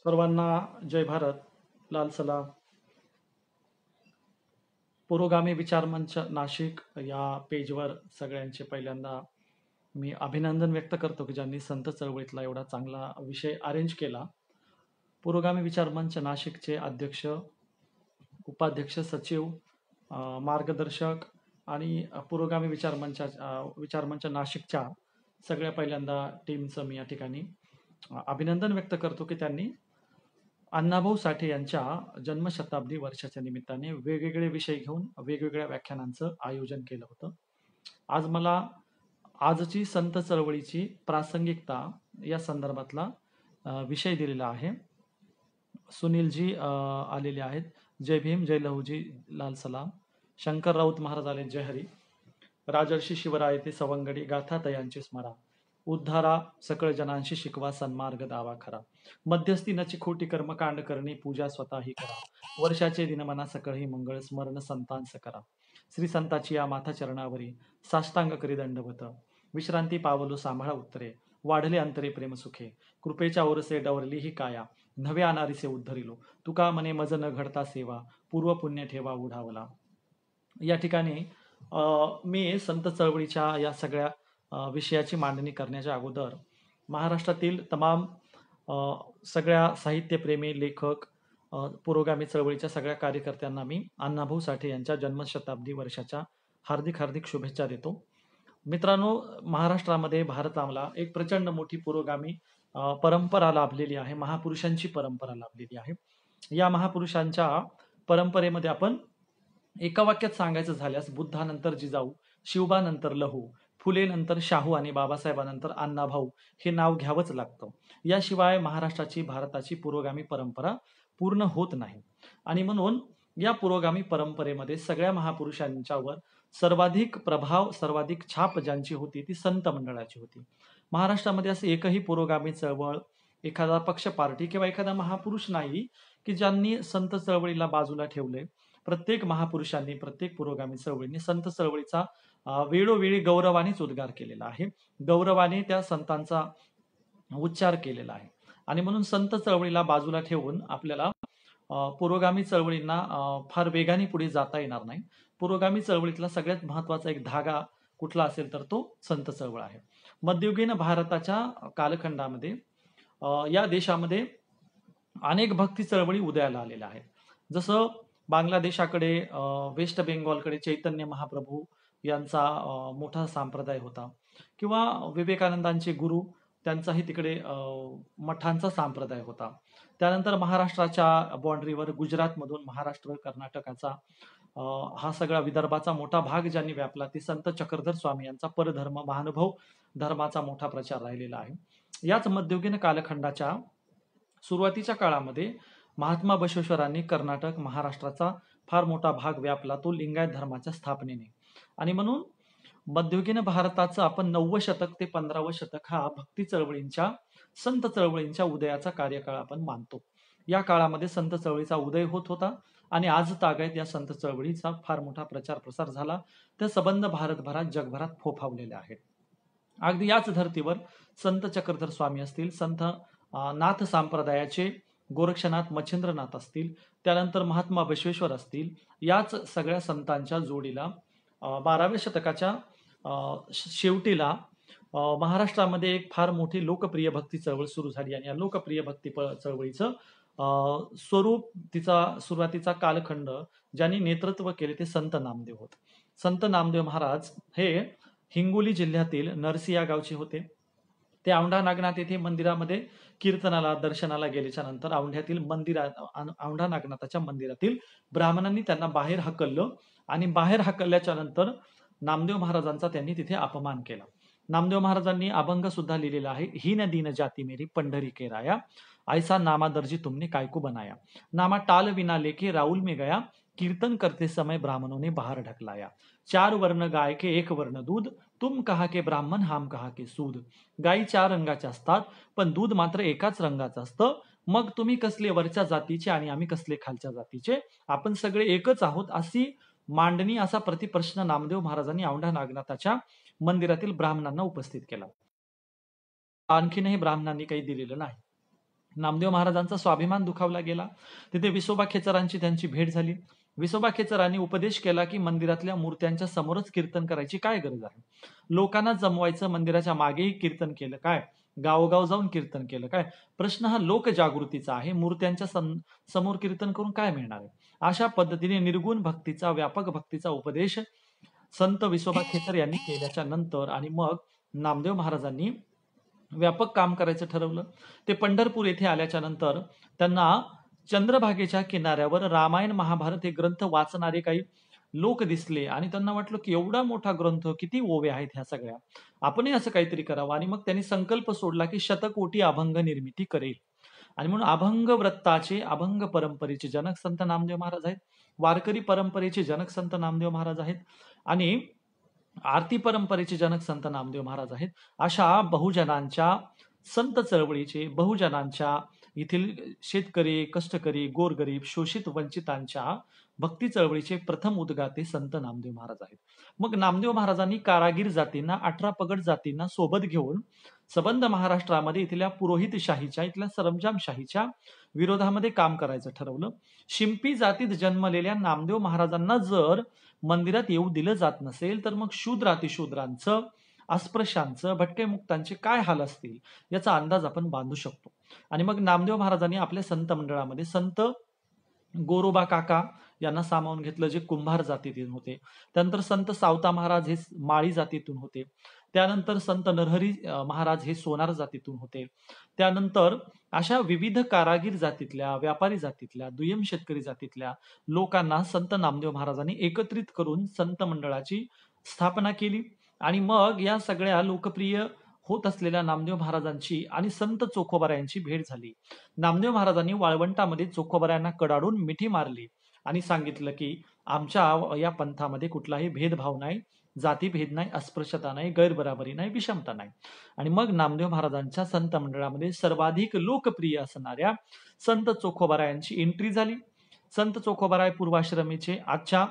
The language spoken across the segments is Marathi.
सर्वांना जय भारत, लाल सलाम. पुरोगामी विचार मंच नाशिक या पेजवर सगळ्यांचे पहिल्यांदा मी अभिनंदन व्यक्त करतो की ज्यांनी संत चळवळीतला एवढा चांगला विषय अरेंज केला. पुरोगामी विचार मंच नाशिकचे अध्यक्ष, उपाध्यक्ष, सचिव, मार्गदर्शक आणि पुरोगामी विचार मंच नाशिकच्या सगळ्या पहिल्यांदा टीमचं मी या ठिकाणी अभिनंदन व्यक्त करतो की त्यांनी अण्णाभाऊ साठे यांच्या जन्मशताब्दी वर्षाच्या निमित्ताने वेगवेगळे विषय घेऊन वेगवेगळ्या व्याख्यानांचं आयोजन केलं होतं. आज मला आजची संत चळवळीची प्रासंगिकता या संदर्भातला विषय दिलेला आहे. सुनीलजी आलेले आहेत. जय भीम, जय लहूजी, लाल सलाम. शंकर राऊत महाराज आले, जय हरी. राजर्षी शिवराय ते सवंगडी गाथा तयांची स्मरा. उद्धारा सकळ जनांशी शिकवा सन्मार्ग दावा खरा. मध्यस्थी नची खोटी कर्मकांड करणे पूजा स्वतःही करा. वर्षाचे दिनमना सकळही मंगळ स्मरण संतांस करा. श्री संताची या माथा चरणावरी साष्टांग करी दंडवत. विश्रांती पावलो सांभाळा उत्तरे वाढले अंतरे प्रेम सुखे. कृपेच्या ओरसे डवरली ही काया नव्या अनारीसे उद्धरिलो. तुका मने मज न घडता सेवा पूर्व पुण्य ठेवा उढावला. या ठिकाणी मी संत चळवळीच्या या सगळ्या विषयाची मांडणी करण्याच्या अगोदर महाराष्ट्रातील तमाम सगळ्या साहित्यप्रेमी लेखक, पुरोगामी चळवळीच्या सगळ्या कार्यकर्त्यांना मी अण्णाभाऊ साठे यांच्या जन्मशताब्दी वर्षाच्या हार्दिक हार्दिक शुभेच्छा देतो. मित्रांनो, महाराष्ट्रामध्ये भारताला एक प्रचंड मोठी पुरोगामी परंपरा लाभलेली आहे. महापुरुषांची परंपरा लाभलेली आहे. या महापुरुषांच्या परंपरेमध्ये आपण एका वाक्यात सांगायचं झाल्यास बुद्धानंतर जिजाऊ, शिवबानंतर लहू, फुले नंतर शाहू आणि बाबासाहेबांनंतर अण्णाभाऊ हे नाव घ्यावंच लागतं. याशिवाय महाराष्ट्राची, भारताची पुरोगामी परंपरा पूर्ण होत नाही. आणि म्हणून या पुरोगामी परंपरेमध्ये सगळ्या महापुरुषांच्यावर सर्वाधिक प्रभाव, सर्वाधिक छाप ज्यांची होती ती संत मंडळाची होती. महाराष्ट्रामध्ये असे एकही पुरोगामी चळवळ, एखादा पक्ष, पार्टी किंवा एखादा महापुरुष नाही की ज्यांनी संत चळवळीला बाजूला ठेवले. प्रत्येक महापुरुषांनी, प्रत्येक पुरोगामी चळवळीने संत चळवळीचा वेळोवेळी गौरवानेच उद्गार केलेला आहे. गौरवाने त्या संतांचा उच्चार केलेला आहे. आणि म्हणून संत चळवळीला बाजूला ठेवून आपल्याला पुरोगामी चळवळींना फार वेगाने पुढे जाता येणार नाही. पुरोगामी चळवळीतला सगळ्यात महत्वाचा एक धागा कुठला असेल तर तो संत चळवळ आहे. मध्ययुगीन भारताच्या कालखंडामध्ये या देशामध्ये अनेक भक्ती चळवळी उदयाला आलेल्या आहेत. जसं बांगलादेशाकडे, वेस्ट बेंगॉलकडे चैतन्य महाप्रभू यांचा मोठा संप्रदाय होता, किंवा विवेकानंदांचे गुरु त्यांचाही तिकडे मठांचा संप्रदाय होता. त्यानंतर महाराष्ट्राच्या बाँड्रीवर गुजरातमधून महाराष्ट्र, कर्नाटकाचा हा सगळा विदर्भाचा मोठा भाग ज्यांनी व्यापला ते संत चक्रधर स्वामी यांचा परधर्म, महानुभव धर्माचा मोठा प्रचार राहिलेला आहे. याच मध्ययुगीन कालखंडाच्या सुरुवातीच्या काळामध्ये महात्मा बसवेश्वरांनी कर्नाटक, महाराष्ट्राचा फार मोठा भाग व्यापला, तो लिंगायत धर्माच्या स्थापनेने. आणि म्हणून मध्ययुगीन भारताचं आपण 9वं शतक ते 15वं शतक हा भक्ती चळवळींच्या, संत चळवळींच्या उदयाचा कार्यकाळ आपण मानतो. या काळामध्ये संत चळवळीचा उदय होत होता आणि आज तागायत या संत चळवळीचा फार मोठा प्रचार प्रसार झाला. ते संबंध भारतभरात, जगभरात फोफावलेले आहेत. अगदी याच धर्तीवर संत चक्रधर स्वामी असतील, संत नाथ संप्रदायाचे गोरक्षनाथ, मच्छिंद्रनाथ असतील, त्यानंतर महात्मा बसवेश्वर असतील, याच सगळ्या संतांच्या जोडीला 12व्या शतकाच्या शेवटीला महाराष्ट्रामध्ये एक फार मोठी लोकप्रिय भक्ती चळवळ सुरू झाली. आणि या लोकप्रिय भक्ती चळवळीचं स्वरूप, तिचा सुरुवातीचा कालखंड ज्यांनी नेतृत्व केले ते संत नामदेव होते. संत नामदेव महाराज हे हिंगोली जिल्ह्यातील नरसी या गावचे होते. ते औंढा नागनाथ येथे मंदिरामध्ये कीर्तनाला, दर्शनाला गेल्याच्या नंतर औंढा नागनाथाच्या मंदिरातील ब्राह्मणांनी त्यांना बाहेर हकललं. आणि बाहेर हकलल्याच्या नंतर नामदेव महाराजांचा त्यांनी तिथे अपमान केला. नामदेव महाराजांनी अभंग सुद्धा लिहिलेला आहे. हीन दीन जाती मेरी पंढरी के राया, ऐसा नामा दर्जी तुमने कायको बनाया. नामा टाल विना लेके राहुल में गया, कीर्तन करते समय ब्राह्मणों ने बाहर ढकलाया. 4 वर्ण गाय के 1 वर्ण दूध, तुम कहा के ब्राह्मण हम कहा के सूद. गायी 4 रंगाच्या असतात पण दूध मात्र एकाच रंगाचं असतं. मग तुम्ही कसले वरच्या जातीचे आणि आम्ही कसले खालच्या जातीचे, आपण सगळे एकच आहोत, अशी मांडणी, असा प्रतिप्रश्न नामदेव महाराजांनी औंढा नागनाथाच्या मंदिरातील ब्राह्मणांना उपस्थित केला. आणखीनही ब्राह्मणांनी काही दिलेलं नाही. नामदेव महाराजांचा स्वाभिमान दुखावला गेला. तिथे विसोबा खेचरांची त्यांची भेट झाली. विसोबा खेचरांनी उपदेश केला की मंदिरातल्या मूर्त्यांच्या समोरच कीर्तन करायची काय गरज आहे, लोकांना जमवायचं, मंदिराच्या मागेही कीर्तन केलं काय, गावोगाव जाऊन कीर्तन केलं काय, प्रश्न हा लोकजागृतीचा आहे, मूर्त्यांच्या समोर कीर्तन करून काय मिळणार आहे. अशा पद्धतीने निर्गुण भक्तीचा, व्यापक भक्तीचा उपदेश संत विसोबा खेचर यांनी केल्याच्या नंतर आणि मग नामदेव महाराजांनी व्यापक काम करायचं ठरवलं. ते पंढरपूर येथे आल्याच्या नंतर त्यांना चंद्रभागेच्या किनाऱ्यावर रामायण महाभारत हे ग्रंथ वाचणारे काही लोक दिसले आणि त्यांना वाटलं की एवढा मोठा ग्रंथ, किती ओवे आहेत ह्या सगळ्या, आपणही असं काहीतरी करावं. आणि मग त्यांनी संकल्प सोडला की शतकोटी अभंग निर्मिती करेल. आणि म्हणून अभंग वृत्ताचे, अभंग परंपरेचे जनक संत नामदेव महाराज आहेत. वारकरी परंपरेचे जनक संत नामदेव महाराज आहेत आणि आरती परंपरेचे जनक संत नामदेव महाराज आहेत. अशा बहुजनांच्या संत चळवळीचे, बहुजनांच्या येथील शेतकरी, कष्टकरी, गोरगरीब, शोषित, वंचितांच्या भक्ती चळवळीचे प्रथम उद्गाते संत नामदेव महाराज आहेत. मग नामदेव महाराजांनी कारागीर जातींना, 18 पगड जातींना सोबत घेऊन सबंध महाराष्ट्रामध्ये इथल्या पुरोहितशाहीच्या, इथल्या सरंजामशाहीच्या विरोधामध्ये काम करायचं ठरवलं. शिंपी जातीत जन्मलेल्या नामदेव महाराजांना जर मंदिरात येऊ दिलं जात नसेल तर मग शूद्र अतिशूद्रांचं, अस्पृश्यांचं, भटके मुक्तांचे काय हाल असतील याचा अंदाज आपण बांधू शकतो. आणि मग नामदेव महाराजांनी आपल्या संत मंडळामध्ये संत गोरोबा काका यांना सामावून घेतलं, जे कुंभार जातीतून होते. त्यानंतर संत सावता महाराज हे माळी जातीतून होते. त्यानंतर संत नरहरी महाराज हे सोनार जातीतून होते. त्यानंतर अशा विविध कारागीर जातीतल्या, व्यापारी जातीतल्या, दुय्यम शेतकरी जातीतल्या लोकांना संत नामदेव महाराजांनी एकत्रित करून संत मंडळाची स्थापना केली. आणि मग या सगळ्या लोकप्रिय होत असलेल्या नामदेव महाराजांची आणि संत चोखोबारायांची भेट झाली. नामदेव महाराजांनी वाळवंटामध्ये चोखोबारायांना कडाडून मिठी मारली आणि सांगितलं की आमच्या या पंथामध्ये कुठलाही भेदभाव नाही, जातीभेद नाही, अस्पृश्यता नाही, गैरबराबरी नाही, विषमता नाही. आणि मग नामदेव महाराजांच्या संत मंडळामध्ये सर्वाधिक लोकप्रिय असणाऱ्या संत चोखोबारायांची एंट्री झाली. संत चोखोबाराय पूर्वाश्रमीचे आजच्या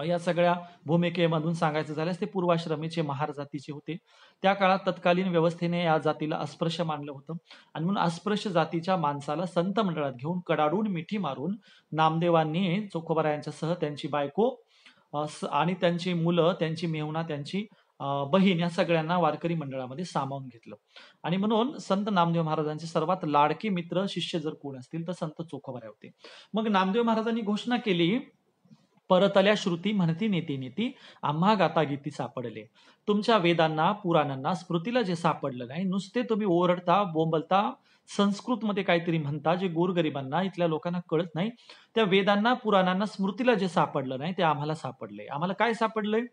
या सगळ्या भूमिकेमधून सांगायचं झाल्यास ते पूर्वाश्रमीचे महार जातीचे होते. त्या काळात तत्कालीन व्यवस्थेने या जातीला अस्पृश्य मानलं होतं आणि म्हणून अस्पृश्य जातीच्या माणसाला संत मंडळात घेऊन कडाडून मिठी मारून नामदेवांनी चोखोबारायांच्यासह त्यांची बायको आणि त्यांची मुलं, त्यांची मेहुणा, त्यांची बहीण या सगळ्यांना वारकरी मंडळामध्ये सामावून घेतलं. आणि म्हणून संत नामदेव महाराजांचे सर्वात लाडके मित्र, शिष्य जर कोण असतील तर संत चोखोबाराय होते. मग नामदेव महाराजांनी घोषणा केली, परतल्या श्रुती म्हणती नेती नेती, आम्हा गाता गीती सापडले. तुमच्या वेदांना, पुराणांना, स्मृतीला जे सापडलं नाही, नुसते तुम्ही ओरडता, बोंबलता, संस्कृतमध्ये काहीतरी म्हणता, जे गोरगरिबांना, इथल्या लोकांना कळत नाही. त्या वेदांना, पुराणांना, स्मृतीला जे सापडलं नाही ते आम्हाला सापडले. आम्हाला काय सापडलंय?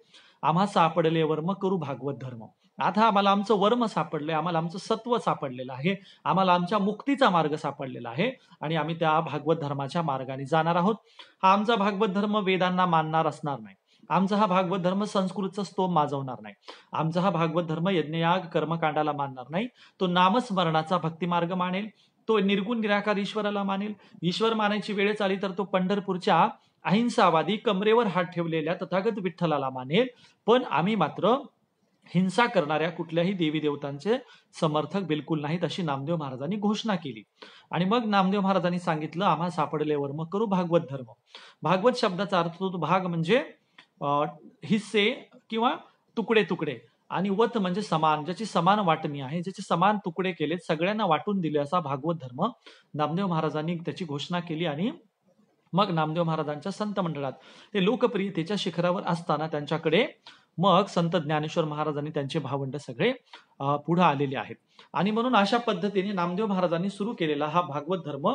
आम्हा सापडले वर्म करू भागवत धर्म. आता आम्हाला आमचं वर्म सापडलंय, आम्हाला आमचं सत्व सापडलेलं आहे, आम्हाला आमच्या मुक्तीचा मार्ग सापडलेला आहे आणि आम्ही त्या भागवत धर्माच्या मार्गाने जाणार आहोत. हा आमचा भागवत धर्म वेदांना मानणार असणार नाही. आमचा हा भागवत धर्म संस्कृतचा स्तोम माजवणार नाही. आमचा हा भागवत धर्म यज्ञयाग कर्मकांडाला मानणार नाही. तो नामस्मरणाचा भक्तिमार्ग मानेल. तो निर्गुण निराकार ईश्वराला मानेल. ईश्वर मानायची वेळेस आली तर तो पंढरपूरच्या अहिंसावादी, कमरेवर हात ठेवलेल्या तथागत विठ्ठलाला मानेल. पण आम्ही मात्र हिंसा करणाऱ्या कुठल्याही देवी देवतांचे समर्थक बिलकुल नाहीत, अशी नामदेव महाराजांनी घोषणा केली. आणि मग नामदेव महाराजांनी सांगितलं, आम्हा सापडले वर्म करू भागवत धर्म. भागवत शब्दाचा अर्थ होतो भाग म्हणजे हिस्से किंवा तुकडे तुकडे, आणि वत म्हणजे समान, ज्याची समान वाटणी आहे, ज्याचे समान तुकडे केलेत, सगळ्यांना वाटून दिले, असा भागवत धर्म नामदेव महाराजांनी त्याची घोषणा केली. आणि मग नामदेव महाराजांच्या संत मंडळात ते लोकप्रियतेच्या शिखरावर असताना त्यांच्याकडे मग संत ज्ञानेश्वर महाराजांनी त्यांचे भावंड सगळे पुढे आलेले आहेत. आणि म्हणून अशा पद्धतीने नामदेव महाराजांनी सुरू केलेला हा भागवत धर्म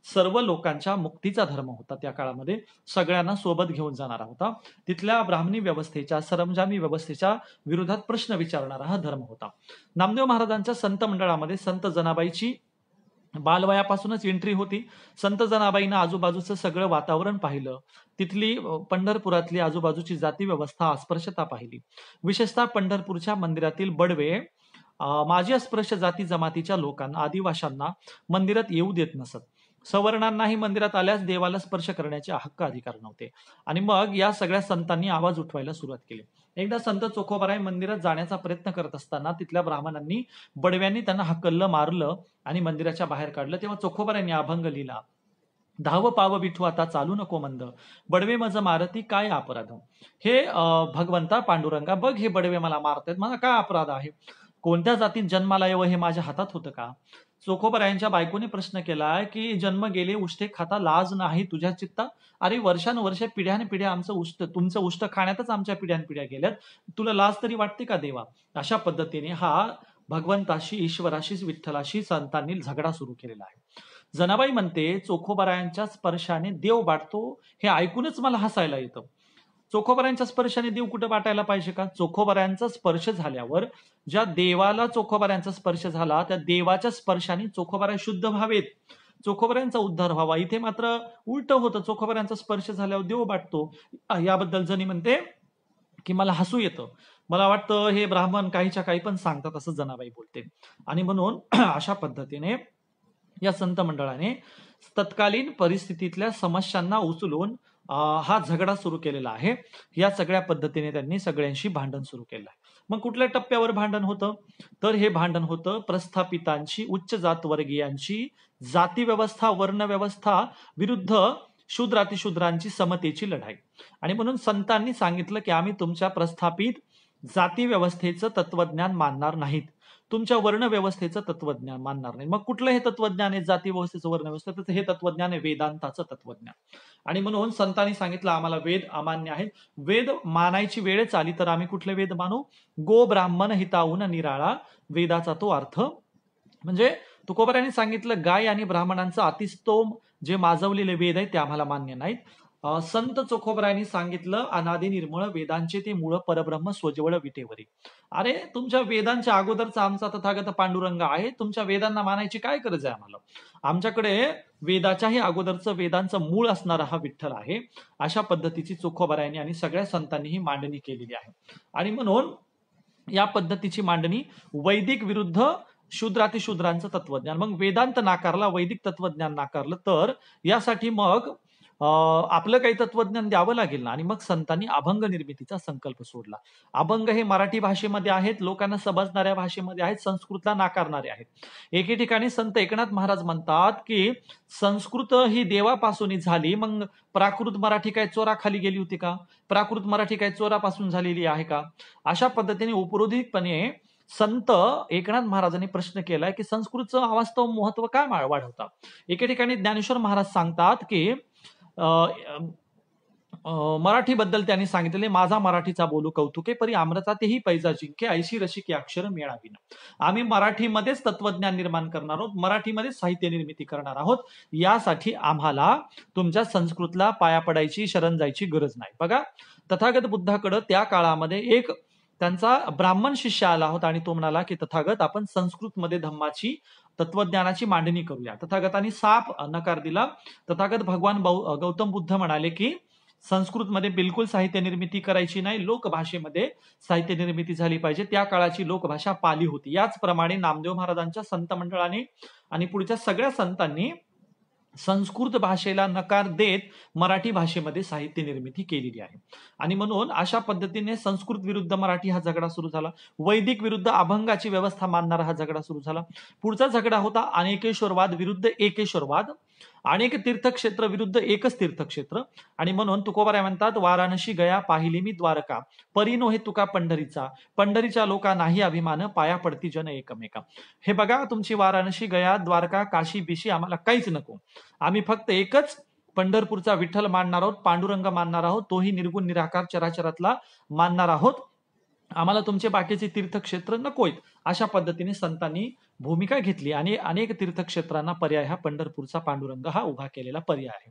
सर्व लोकांच्या मुक्तीचा धर्म होता. त्या काळामध्ये सगळ्यांना सोबत घेऊन जाणारा होता. तिथल्या ब्राह्मणी व्यवस्थेच्या, सरंजामी व्यवस्थेच्या विरोधात प्रश्न विचारणारा हा धर्म होता. नामदेव महाराजांच्या संत मंडळामध्ये संत जनाबाईची बालवयापासूनच एंट्री होती. संत जनाबाईंना आजूबाजूचं सगळं वातावरण पाहिलं, तिथली पंढरपुरातली आजूबाजूची जाती व्यवस्था, अस्पृश्यता पाहिली. विशेषतः पंढरपूरच्या मंदिरातील बडवे माजी अस्पृश्य जाती जमातीच्या लोकांना, आदिवाशांना मंदिरात येऊ देत नसत. सवर्णांनाही मंदिरात आल्यास देवाला स्पर्श करण्याचे हक्क अधिकार नव्हते. आणि मग या सगळ्या संतांनी आवाज उठवायला सुरुवात केली. एकदा संत चोखोबाराय मंदिरात जाण्याचा प्रयत्न करत असताना तिथल्या ब्राह्मणांनी बडव्यांनी त्यांना हकललं, मारलं आणि मंदिराच्या बाहेर काढलं. तेव्हा चोखोबारायांनी अभंग लिहिला. धाव पाव विठू आता चालू नको मंद, बडवे मज मारती काय अपराध. हे भगवंता पांडुरंगा बघ, हे बडवे मला मारतायत, मला काय अपराध आहे, कोणत्या जातीत जन्माला येवं हे माझ्या हातात होतं का. चोखोबरायांच्या बायकोने प्रश्न केला की जन्म गेले उष्टे खाता लाज नाही तुझ्या चित्ता. अरे वर्षानुवर्ष पिढ्यानपिढ्या आमचं उष्ट, तुमचं उष्ट खाण्यातच आमच्या पिढ्यानपिढ्या गेल्यात, तुला लाज तरी वाटते का देवा. अशा पद्धतीने हा भगवंताशी, ईश्वराशी, विठ्ठलाशी संतांनी झगडा सुरू केलेला आहे. जनाबाई म्हणते चोखोबरायांच्या स्पर्शाने देव वाटतो, हे ऐकूनच मला हसायला येतं. चोखोबरायांच्या स्पर्शाने देव कुठं वाटायला पाहिजे का. चोखोबरायांचा स्पर्श झाल्यावर ज्या देवाला चोखोबरायांचा स्पर्श झाला त्या देवाच्या स्पर्शाने चोखोबराय शुद्ध व्हावेत, चोखोबरायांचा उद्धार व्हावा. इथे मात्र उलट होतं, चोखोबरायांचा स्पर्श झाल्यावर देव वाटतो. याबद्दल जणी म्हणते की मला हसू येतं, मला वाटतं हे ब्राह्मण काहीच्या काही पण सांगतात, असं जनाबाई बोलते. आणि म्हणून अशा पद्धतीने या संत मंडळाने तत्कालीन परिस्थितीतल्या समस्यांना उचलून हा झगडा सुरू केलेला आहे. या सगळ्या पद्धतीने त्यांनी सगळ्यांशी भांडण सुरू केलं आहे. मग कुठल्या टप्प्यावर भांडण होतं, तर हे भांडण होतं प्रस्थापितांची, उच्च जातवर्गीयांची जाती व्यवस्था, वर्ण व्यवस्था विरुद्ध शूद्रातिशूद्रांची समतेची लढाई. आणि म्हणून संतांनी सांगितलं की आम्ही तुमच्या प्रस्थापित जाती व्यवस्थेचं तत्वज्ञान मानणार नाहीत, तुमच्या वर्ण व्यवस्थेचं तत्वज्ञान मानणार नाही. मग कुठलं हे तत्वज्ञान आहे जाती व्यवस्थेचं, वर्ण व्यवस्थेचं, हे तत्वज्ञान आहे वेदांताचं तत्वज्ञान. आणि म्हणून संतांनी सांगितलं आम्हाला वेद अमान्य आहेत, वेद मानायची वेळच आली तर आम्ही कुठले वेद मानू. गो ब्राह्मण हिताहून निराळा, वेदाचा तो अर्थ. म्हणजे तुकोबरायांनी सांगितलं गाय आणि ब्राह्मणांचं अतिस्तोम जे माजवलेले वेद आहेत ते आम्हाला मान्य नाहीत. संत चोखोबरायांनी सांगितलं अनादि निर्मळ वेदांचे ते मूळ परब्रह्म स्वजवळ विटेवरी. अरे तुमच्या वेदांच्या अगोदरचा आमचा तथागत पांडुरंग आहे, तुमच्या वेदांना मानायची काय गरज आहे आम्हाला. आमच्याकडे वेदाच्याही अगोदरचं वेदांचं मूळ असणारा हा विठ्ठल आहे. अशा पद्धतीची चोखोबरायांनी आणि सगळ्या संतांनी ही मांडणी केलेली आहे. आणि म्हणून या पद्धतीची मांडणी वैदिक विरुद्ध शूद्रातिशूद्रांचं तत्वज्ञान. मग वेदांत नाकारला, वैदिक तत्वज्ञान नाकारलं, तर यासाठी मग आपलं काही तत्वज्ञान द्यावं लागेल ना. आणि मग संतांनी अभंग निर्मितीचा संकल्प सोडला. अभंग हे मराठी भाषेमध्ये आहेत, लोकांना समजणाऱ्या भाषेमध्ये आहेत, संस्कृतला नाकारणारे आहेत. एके ठिकाणी संत एकनाथ महाराज म्हणतात की संस्कृत ही देवापासून झाली, मग प्राकृत मराठी काय चोराखाली गेली होती का, प्राकृत मराठी काय चोरापासून झालेली आहे का. अशा पद्धतीने उपरोधिकपणे संत एकनाथ महाराजांनी प्रश्न केलाय की संस्कृतचं अवास्तव महत्व काय वाढवता. एके ठिकाणी ज्ञानेश्वर महाराज सांगतात की मराठीबद्दल त्यांनी सांगितले माझा मराठीचा बोलू कौतुके, परी अमृतातेही पैजा जिंके, ऐशी रसिके अक्षर मिळावी ना. आम्ही मराठीमध्येच तत्वज्ञान निर्माण करणार आहोत, मराठीमध्येच साहित्य निर्मिती करणार आहोत. यासाठी आम्हाला तुमच्या संस्कृतला पाया पडायची, शरण जायची गरज नाही. बघा तथागत बुद्धाकडे त्या काळामध्ये एक त्यांचा ब्राह्मण शिष्य आला होता आणि तो म्हणाला की तथागत आपण संस्कृतमध्ये धम्माची, तत्वज्ञानाची मांडणी करूया. तथागतांनी साफ नकार दिला. तथागत भगवान गौतम बुद्ध म्हणाले की संस्कृतमध्ये बिलकुल साहित्य निर्मिती करायची नाही, लोकभाषेमध्ये साहित्य निर्मिती झाली पाहिजे. त्या काळाची लोकभाषा पाली होती. याचप्रमाणे नामदेव महाराजांच्या संत मंडळाने आणि पुढच्या सगळ्या संतांनी संस्कृत भाषेला नकार देत मराठी भाषेमध्ये साहित्य निर्मिती केलेली आहे. आणि म्हणून अशा पद्धतीने संस्कृत विरुद्ध मराठी हा झगडा सुरू झाला. वैदिक विरुद्ध अभंगाची व्यवस्था मानणारा हा झगडा सुरू झाला. पुढचा झगडा होता अनेकेश्वरवाद विरुद्ध एकेश्वरवाद, अनेक तीर्थक्षेत्र विरुद्ध एकच तीर्थक्षेत्र. आणि म्हणून तुकोबाराय म्हणतात वाराणसी गया पाहिली मी द्वारका, परीनो हे तुका पंढरीचा, पंढरीच्या लोका नाही अभिमान, पाया पडती जन एकमेका. हे बघा तुमची वाराणसी गया द्वारका काशी बिशी आम्हाला काहीच नको, आम्ही फक्त एकच पंढरपूरचा विठ्ठल मानणार आहोत, पांडुरंग मानणार आहोत, तोही निर्गुण निराकार चराचरातला मानणार आहोत, आम्हाला तुमचे बाकीचे तीर्थक्षेत्र नकोयत. अशा पद्धतीने संतांनी भूमिका घेतली आणि अनेक तीर्थक्षेत्रांना पर्याय हा पंढरपूरचा पांडुरंग हा उभा केलेला पर्याय आहे.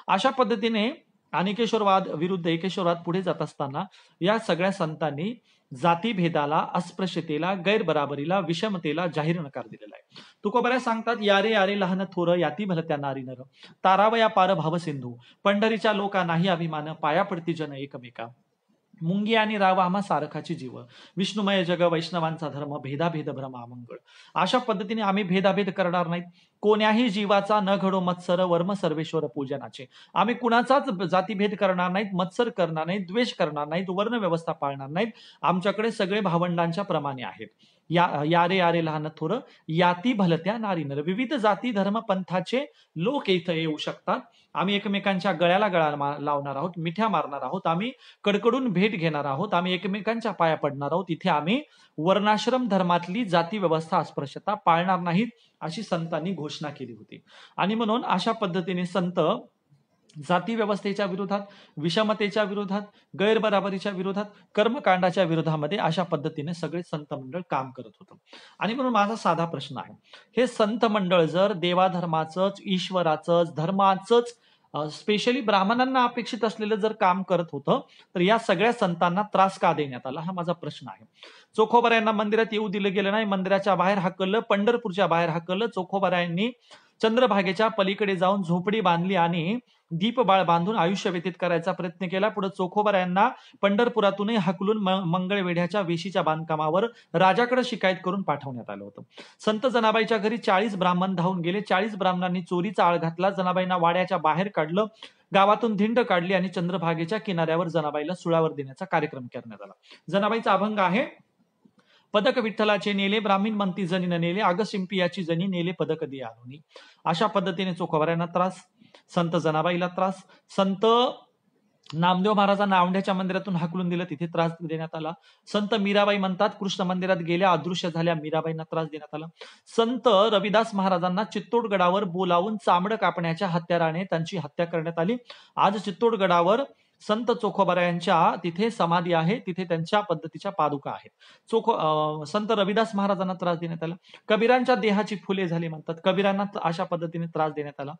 अशा पद्धतीने अनेकेश्वरवाद विरुद्ध एकेश्वरवाद पुढे जात असताना या सगळ्या संतांनी जातीभेदाला, अस्पृश्यतेला, गैरबराबरीला, विषमतेला जाहीर नकार दिलेला आहे. तुकोबराय सांगतात यारे यारे लहान थोर याती भलत्या नारी नर, तारावया पार भाव सिंधू, पंढरीच्या लोका नाही अभिमान, पाया पडती जन एकमेका. मुंगी आणि राव आम्हा सारखाची जीव, विष्णुमय जग वैष्णवांचा धर्म, भेदाभेद भ्रम अमंगळ. अशा पद्धतीने आम्ही भेदाभेद करणार नाहीत. कोण्याही जीवाचा न घडो मत्सर वर्म सर्वेश्वर पूजनाचे. आम्ही कुणाचाच जातीभेद करणार नाहीत, मत्सर करणार नाहीत, द्वेष करणार नाहीत, वर्ण व्यवस्था पाळणार नाहीत. आमच्याकडे सगळे भावंडांच्या प्रमाणे आहेत. यारे यारे लहान थोर याती भलत्या नारी नर. विविध जाती धर्म पंथाचे लोक इथं येऊ शकतात. आम्ही एकमेकांच्या गळ्याला गळा लावणार आहोत, मिठ्या मारणार आहोत, आम्ही कडकडून भेट घेणार आहोत, आम्ही एकमेकांच्या पाया पडणार आहोत. इथे आम्ही वर्णाश्रम धर्मातली जाती व्यवस्था अस्पृश्यता पाळणार नाहीत अशी संतांनी घोषणा केली होती. आणि म्हणून अशा पद्धतीने संत जाती व्यवस्थेच्या विरोधात, विषमतेच्या विरोधात, गैरबराबरीच्या विरोधात, कर्मकांडाच्या विरोधामध्ये अशा पद्धतीने सगळे संत मंडळ काम करत होतं. आणि म्हणून माझा साधा प्रश्न आहे, हे संत मंडळ जर देवाधर्माचंच, ईश्वराचंच, धर्माचंच, स्पेशली ब्राह्मणांना अपेक्षित असलेलं जर काम करत होतं, तर या सगळ्या संतांना त्रास का देण्यात आला, हा माझा प्रश्न आहे. चोखोबारायांना मंदिरात येऊ दिलं गेलं नाही, मंदिराच्या बाहेर हाकललं, पंढरपूरच्या बाहेर हाकललं. चोखोबारायांनी चंद्रभागेच्या पलीकडे जाऊन झोपडी बांधली आणि दीपबाळ बांधून आयुष्य व्यतीत करायचा प्रयत्न केला. पुढे चोखोबारायांना पंढरपुरातूनही हकलून मंगळवेढ्याच्या वेशीच्या बांधकामावर राजाकडे शिकायत करून पाठवण्यात आलं होतं. संत जनाबाईच्या घरी 40 ब्राह्मण धावून गेले. 40 ब्राह्मणांनी चोरीचा आळ घातला. जनाबाईंना वाड्याच्या बाहेर काढलं, गावातून धिंड काढली आणि चंद्रभागेच्या किनाऱ्यावर जनाबाईला सुळावर देण्याचा कार्यक्रम करण्यात आला. जनाबाईचा अभंग आहे, पदक विठ्ठलाचे नेले ब्राह्मण म्हणती जनी न नेले, अग शिंपियाची जनी नेले पदक दे आणूनी. अशा पद्धतीने चोखोबारायांना त्रास, संत जनाबाईला त्रास, संत नामदेव महाराजांना औंढ्याच्या मंदिरातून हाकलून दिलं, तिथे त्रास देण्यात आला. संत मीराबाई म्हणतात कृष्ण मंदिरात गेल्या, अदृश्य झाल्या, मीराबाईंना त्रास देण्यात आला. संत रविदास महाराजांना चित्तोडगडावर बोलावून चामडं कापण्याच्या हत्याराने त्यांची हत्या करण्यात आली. आज चित्तोडगडावर संत चोखोबारायांच्या तिथे समाधी आहे, तिथे त्यांच्या पद्धतीच्या पादुका आहेत. संत रविदास महाराजांना त्रास देण्यात आला. कबीरांच्या देहाची फुले झाली म्हणतात, कबीरांना अशा पद्धतीने त्रास देण्यात आला.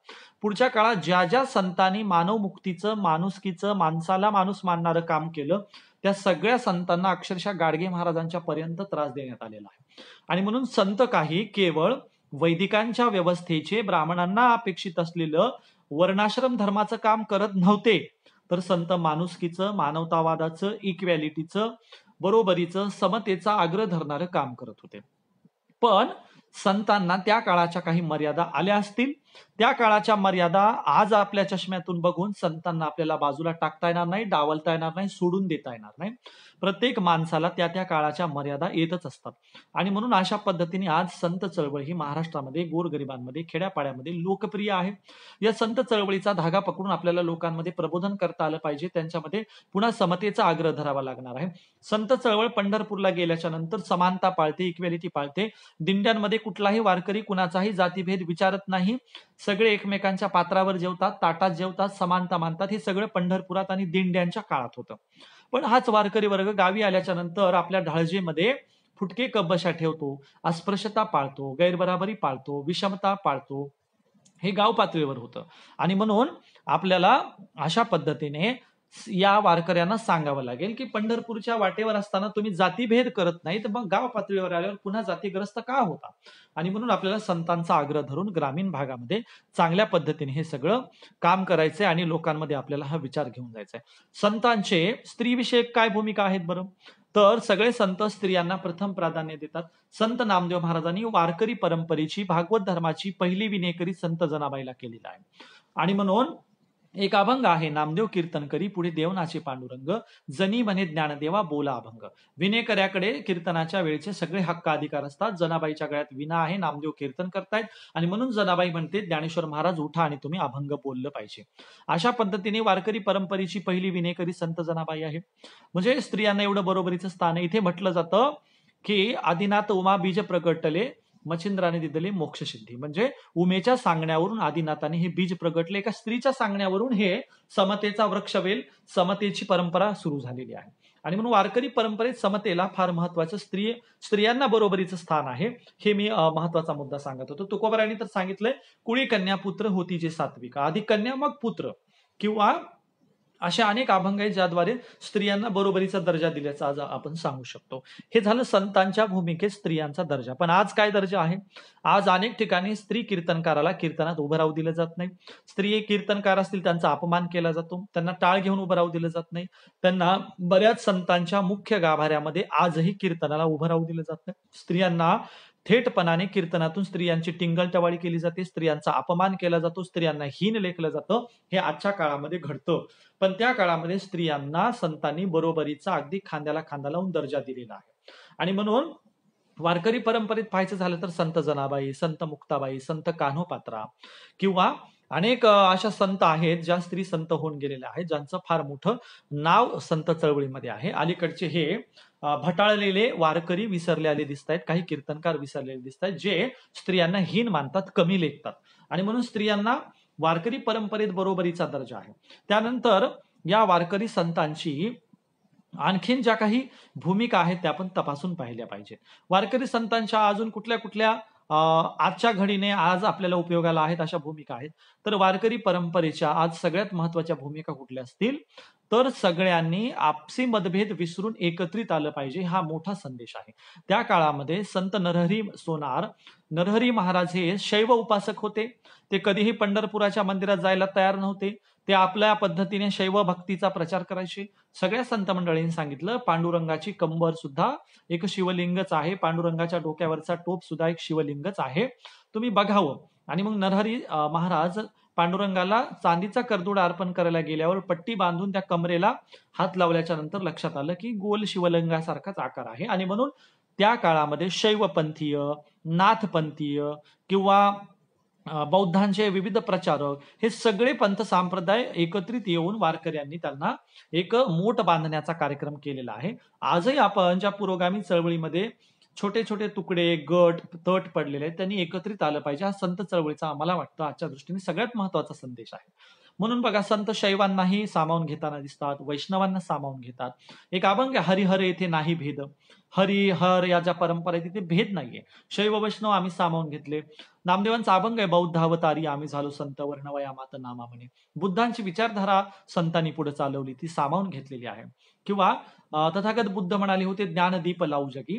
पुढच्या काळात ज्या ज्या संतांनी मानव मुक्तीचं, माणुसकीचं, माणसाला माणूस मानणारं काम केलं, त्या सगळ्या संतांना अक्षरशः गाडगे महाराजांच्या पर्यंत त्रास देण्यात आलेला आहे. आणि म्हणून संत काही केवळ वैदिकांच्या व्यवस्थेचे, ब्राह्मणांना अपेक्षित असलेलं वर्णाश्रम धर्माचं काम करत नव्हते, तर संत माणुसकीचं, मानवतावादाचं, इक्वॅलिटीचं, बरोबरीचं, समतेचा आग्रह धरणारं काम करत होते. पण संतांना त्या काळाच्या काही मर्यादा आल्या असतील. त्या काळाच्या मर्यादा आज आपल्या चष्म्यातून बघून संतांना आपल्याला बाजूला टाकता येणार नाही, डावलता येणार नाही, सोडून देता येणार नाही. प्रत्येक माणसाला त्या त्या काळाच्या मर्यादा येतच असतात. आणि म्हणून अशा पद्धतीने आज संत चळवळ ही महाराष्ट्रामध्ये गोरगरिबांमध्ये, खेड्यापाड्यामध्ये लोकप्रिय आहे. या संत चळवळीचा धागा पकडून आपल्याला लोकांमध्ये प्रबोधन करता आलं पाहिजे, त्यांच्यामध्ये पुन्हा समतेचा आग्रह धरावा लागणार आहे. संत चळवळ पंढरपूरला गेल्याच्या नंतर समानता पाळते, इक्वॅलिटी पाळते. दिंड्यांमध्ये कुठलाही वारकरी कुणाचाही जातीभेद विचारत नाही, सगळे एकमेकांच्या पात्रावर जेवतात, ताटात जेवतात, समानता मानतात. हे सगळं पंढरपुरात आणि दिंड्यांच्या काळात होतं. पण हाच वारकरी वर्ग गावी आल्याच्या नंतर आपल्या ढाळजेमध्ये फुटके कब्बशा ठेवतो, अस्पृश्यता पाळतो, गैरबराबरी पाळतो, विषमता पाळतो. हे गाव पातळीवर होतं. आणि म्हणून आपल्याला अशा पद्धतीने या वारकऱ्यांना सांगावं लागेल की पंढरपूरच्या वाटेवर असताना तुम्ही जातीभेद करत नाही, तर मग गाव पातळीवर आल्यावर पुन्हा जातीग्रस्त का होता. आणि म्हणून आपल्याला संतांचा आग्रह धरून ग्रामीण भागामध्ये चांगल्या पद्धतीने हे सगळं काम करायचंय आणि लोकांमध्ये आपल्याला हा विचार घेऊन जायचा आहे. संतांचे स्त्रीविषयक काय भूमिका आहेत बरं, तर सगळे संत स्त्रियांना प्रथम प्राधान्य देतात. संत नामदेव महाराजांनी वारकरी परंपरेची, भागवत धर्माची पहिली विनेकरी संत जनाबाईला केलेला आहे. आणि म्हणून एक अभंग आहे, नामदेव कीर्तन करी पुढे देवनाचे पांडुरंग, जनी म्हणे ज्ञानदेवा बोला अभंग. विनेकऱ्याकडे कीर्तनाच्या वेळेचे सगळे हक्क अधिकार असतात. जनाबाईच्या गळ्यात विना आहे, नामदेव कीर्तन करतायत आणि म्हणून जनाबाई म्हणते ज्ञानेश्वर महाराज उठा आणि तुम्ही अभंग बोललं पाहिजे. अशा पद्धतीने वारकरी परंपरेची पहिली विनेकरी संत जनाबाई आहे. म्हणजे स्त्रियांना एवढं बरोबरीचं स्थान आहे. इथे म्हटलं जातं की आदिनाथ उमा बीज प्रगटले, मच्छिंद्राने दिलेले मोक्ष सिद्धी. म्हणजे उमेच्या सांगण्यावरून आदिनाथाने हे बीज प्रगटले. एका स्त्रीच्या सांगण्यावरून हे समतेचा वृक्षवेल, समतेची परंपरा सुरू झालेली आहे. आणि म्हणून वारकरी परंपरेत समतेला फार महत्वाचं, स्त्रियांना बरोबरीचं स्थान आहे. हे मी महत्वाचा मुद्दा सांगत होतो. तुकोबारायांनी तर सांगितलंय, कुळी कन्या पुत्र होती जे सात्विका, आधी कन्या मग पुत्र, किंवा अशा अनेक अभंग आहेत ज्याद्वारे स्त्रियांना बरोबरीचा दर्जा दिल्याचा आज आपण सांगू शकतो. हे झालं संतांच्या भूमिकेत स्त्रियांचा दर्जा. पण आज काय दर्जा आहे? आज अनेक ठिकाणी स्त्री कीर्तनकाराला कीर्तनात उभं राहू दिलं जात नाही. स्त्री कीर्तनकार असतील त्यांचा अपमान केला जातो, त्यांना टाळ घेऊन उभं राहू दिलं जात नाही. त्यांना बऱ्याच संतांच्या मुख्य गाभाऱ्यामध्ये आजही कीर्तनाला उभं राहू दिलं जात नाही. स्त्रियांना थेटपणाने कीर्तनातून स्त्रियांची टिंगल-टवाळी केली जाते, स्त्रियांचा अपमान केला जातो, स्त्रियांना हीन लेखलं जातं. हे आजच्या काळामध्ये घडतं. पण त्या काळामध्ये स्त्रियांना संतांनी बरोबरीचा अगदी खांद्याला खांदा लावून दर्जा दिलेला आहे. आणि म्हणून वारकरी परंपरेत पाहायचं झालं तर संत जनाबाई, संत मुक्ताबाई, संत कान्होपात्रा किंवा अनेक अशा संत आहेत ज्या स्त्री संत होऊन गेलेल्या आहेत, ज्यांचं फार मोठं नाव संत चळवळीमध्ये आहे. अलीकडचे हे भटाळलेले वारकरी विसरलेले दिसत आहेत, काही कीर्तनकार विसरलेले दिसत आहेत, जे स्त्रियांना हीन मानतात, कमी लेखतात. आणि म्हणून स्त्रियांना वारकरी परंपरेत बरोबरीचा दर्जा आहे. त्यानंतर या वारकरी संतांची आणखीन ज्या काही भूमिका आहेत त्या आपण तपासून पाहिल्या पाहिजेत. वारकरी संतांच्या अजून कुठल्या कुठल्या आजच्या घडीने आज आपल्याला उपयोगाला आहेत अशा भूमिका आहेत. तर वारकरी परंपरेच्या आज सगळ्यात महत्वाच्या भूमिका कुठल्या असतील तर सगळ्यांनी आपसी मतभेद विसरून एकत्रित आलं पाहिजे, हा मोठा संदेश आहे. त्या काळामध्ये संत नरहरी सोनार, नरहरी महाराज हे शैव उपासक होते. ते कधीही पंढरपुराच्या मंदिरात जायला तयार नव्हते. ते आपल्या पद्धतीने शैव भक्तीचा प्रचार करायचे. सगळ्या संत मंडळींनी सांगितलं पांडुरंगाची कंबर सुद्धा एक शिवलिंगच आहे, पांडुरंगाच्या डोक्यावरचा टोप सुद्धा एक शिवलिंगच आहे, तुम्ही बघावं. आणि मग नरहरी महाराज पांडुरंगाला चांदीचा करदुडा अर्पण करायला गेल्यावर पट्टी बांधून त्या कमरेला हात लावल्याच्या नंतर लक्षात आलं की गोल शिवलिंगासारखाच आकार आहे. आणि म्हणून त्या काळामध्ये शैवपंथीय, नाथपंथीय किंवा बौद्धांचे विविध प्रचारक हे सगळे पंथ संप्रदाय एकत्रित येऊन वारकऱ्यांनी त्यांना एक मोठ बांधण्याचा कार्यक्रम केलेला आहे. आजही आपण ज्या पुरोगामी चळवळीमध्ये छोटे छोटे तुकडे, गट, तट पडलेले आहेत, त्यांनी एकत्रित आलं पाहिजे. हा संत चळवळीचा आम्हाला वाटतं आजच्या दृष्टीने सगळ्यात महत्वाचा संदेश आहे. म्हणून बघा संत शैवांनाही सामावून घेताना दिसतात, वैष्णवांना सामावून घेतात. एक अभंग हरिहर येथे नाही भेद, हरी हर या ज्या परंपरा तिथे भेद नाहीये. शैव वैष्णव आम्ही सामावून घेतले. नामदेवांचा अभंग आहे बौद्ध अवतारी आम्ही झालो संत वर्णवया मात नामा म्हणे. बुद्धांची विचारधारा संतांनी पुढे चालवली, ती सामावून घेतलेली आहे. किंवा तथागत बुद्ध म्हणाले होते ज्ञानदीप लावू जगी,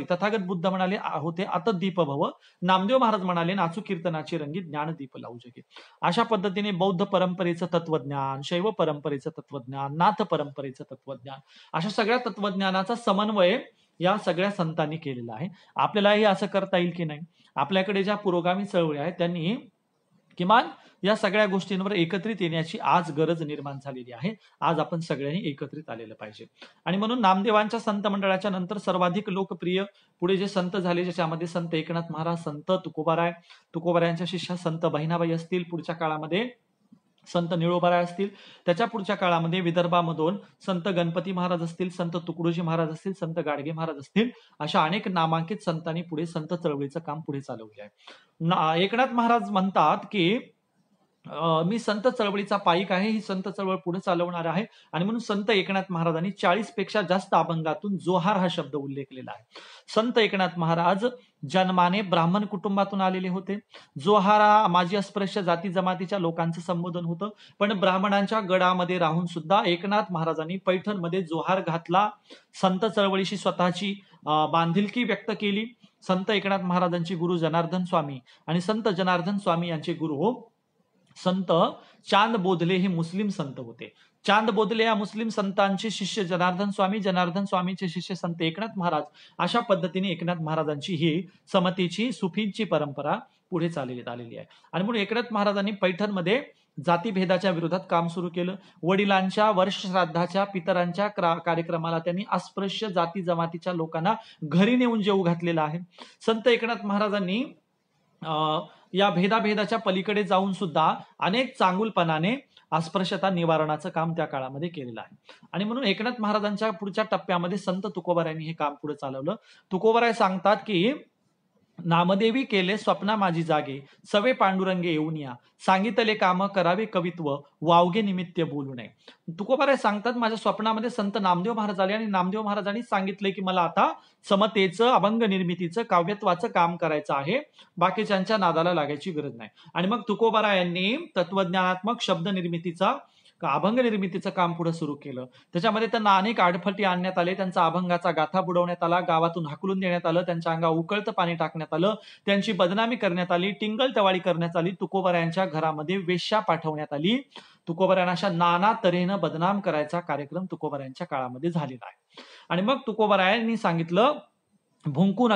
तथागत बुद्ध म्हणाले होते अतदीप भव, नामदेव महाराज म्हणाले नाचू कीर्तनाची रंगी ज्ञानदीप लावू जगी. अशा पद्धतीने बौद्ध परंपरेचं तत्वज्ञान, शैव परंपरेचं तत्वज्ञान, नाथ परंपरेचं तत्वज्ञान, अशा सगळ्या तत्वज्ञानाचा समन्वय या सगळ्या संतांनी केलेला आहे. आपल्यालाही असं करता येईल की नाही? आपल्याकडे ज्या पुरोगामी चळवळी आहेत त्यांनी किमान या सगळ्या गोष्टींवर एकत्रित येण्याची आज गरज निर्माण झालेली आहे. आज आपण सगळ्यांनी एकत्रित आलेलं पाहिजे. आणि म्हणून नामदेवांच्या संत मंडळाच्या नंतर सर्वाधिक लोकप्रिय पुढे जे संत झाले, ज्याच्यामध्ये संत एकनाथ महाराज, संत तुकोबाराय, तुकोबारायांच्या शिष्या संत बहिणाबाई असतील, पुढच्या काळामध्ये संत निळोबाराय असतील, त्याच्या पुढच्या काळामध्ये विदर्भामधून संत गणपती महाराज असतील, संत तुकडोजी महाराज असतील, संत गाडगे महाराज असतील, अशा अनेक नामांकित संतांनी पुढे संत चळवळीचं काम पुढे चालवले आहे. एकनाथ महाराज म्हणतात की मी संत चळवळीचा पाईक आहे, ही संत चळवळ पुढे चालवणार आहे. आणि म्हणून संत एकनाथ महाराजांनी 40 पेक्षा जास्त अभंगातून जोहार हा शब्द उल्लेखलेला आहे. संत एकनाथ महाराज जन्माने ब्राह्मण कुटुंबातून आलेले होते. जोहार हा माझी अस्पृश्य जाती जमातीच्या लोकांचं संबोधन होतं. पण ब्राह्मणांच्या गडामध्ये राहून सुद्धा एकनाथ महाराजांनी पैठणमध्ये जोहार घातला, संत चळवळीशी स्वतःची बांधिलकी व्यक्त केली. संत एकनाथ महाराजांचे गुरु जनार्दन स्वामी आणि संत जनार्दन स्वामी यांचे गुरु संत चांद बोधले हे मुस्लिम संत होते. चांद बोधले या मुस्लिम संतांचे शिष्य जनार्दन स्वामी, जनार्दन स्वामींचे शिष्य संत एकनाथ महाराज. अशा पद्धतीने एकनाथ महाराजांची ही समतेची सुफींची परंपरा पुढे चालली आलेली आहे. आणि म्हणून एकनाथ महाराजांनी पैठणमध्ये जातीभेदाच्या विरोधात काम सुरू केलं. वडिलांच्या वर्ष श्राद्धाच्या, पितरांच्या कार्यक्रमाला त्यांनी अस्पृश्य जाती जमातीच्या लोकांना घरी नेऊन जेवू घातलेलं आहे. संत एकनाथ महाराजांनी या भेदाभेदाच्या पलीकडे जाऊन सुद्धा अनेक चांगुलपणाने अस्पृश्यता निवारणाचं काम त्या काळामध्ये केलेलं आहे. आणि म्हणून एकनाथ महाराजांच्या पुढच्या टप्प्यामध्ये संत तुकोबारायांनी हे काम पुढे चालवलं. तुकोबाराय सांगतात की नामदेवी केले स्वप्ना माझी जागे, सवे पांडुरंगे येऊन या, सांगितले काम करावे कवित्व, वावगे निमित्त बोलू नये. तुकोबाराय सांगतात माझ्या स्वप्नामध्ये संत नामदेव महाराज आले आणि नामदेव महाराजांनी सांगितले की मला आता समतेचं, अभंग निर्मितीचं, काव्यत्वाचं काम करायचं आहे, बाकीच्यांच्या नादाला लागायची गरज नाही. आणि मग तुकोबारायांनी तत्वज्ञानात्मक शब्द निर्मितीचा, अभंग निर्मितीचं काम पुढे सुरू केलं. त्याच्यामध्ये त्यांना अनेक आडफटी आणण्यात आले, त्यांचा अभंगाचा गाथा बुडवण्यात आला, गावातून हाकलून देण्यात आलं, त्यांच्या अंगावर उकळतं पाणी टाकण्यात आलं, त्यांची बदनामी करण्यात आली, टिंगल टवाळी करण्यात आली, तुकोबारायांच्या घरामध्ये वेश्या पाठवण्यात आली. तुकोबारायांना अशा नाना तऱ्हेनं बदनाम करायचा कार्यक्रम तुकोबारायांच्या काळामध्ये झालेला आहे. आणि मग तुकोबारायांनी सांगितलं भुंकू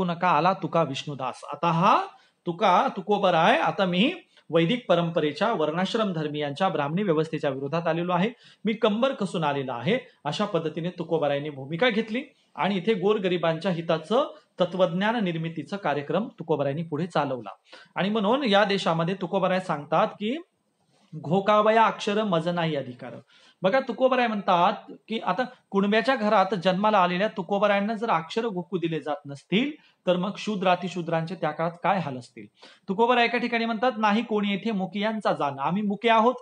नका आला तुका विष्णुदास. आता हा तुकोबराय आता मी वैदिक परंपरेच्या वर्णाश्रम धर्मियांच्या ब्राह्मणी व्यवस्थेच्या विरोधात आलेलो आहे, मी कंबर कसून आलेला आहे, अशा पद्धतीने तुकोबरायांनी भूमिका घेतली आणि इथे गोरगरिबांच्या हिताचं तत्वज्ञान निर्मितीचा कार्यक्रम तुकोबरायांनी पुढे चालवला. आणि म्हणून या देशामध्ये तुकोबराय सांगतात की घोकावया अक्षर मज नाही अधिकार. बघा तुकोबराय म्हणतात की आता कुणब्याच्या घरात जन्माला आलेल्या तुकोबरायांना जर अक्षर घोकू दिले जात नसतील तर मग शूद्रातिशूद्रांचे त्या काळात काय हाल असतील. तुकोबराय एका ठिकाणी म्हणतात नाही कोणी येथे मुकियांचा जाण, आम्ही मुके आहोत,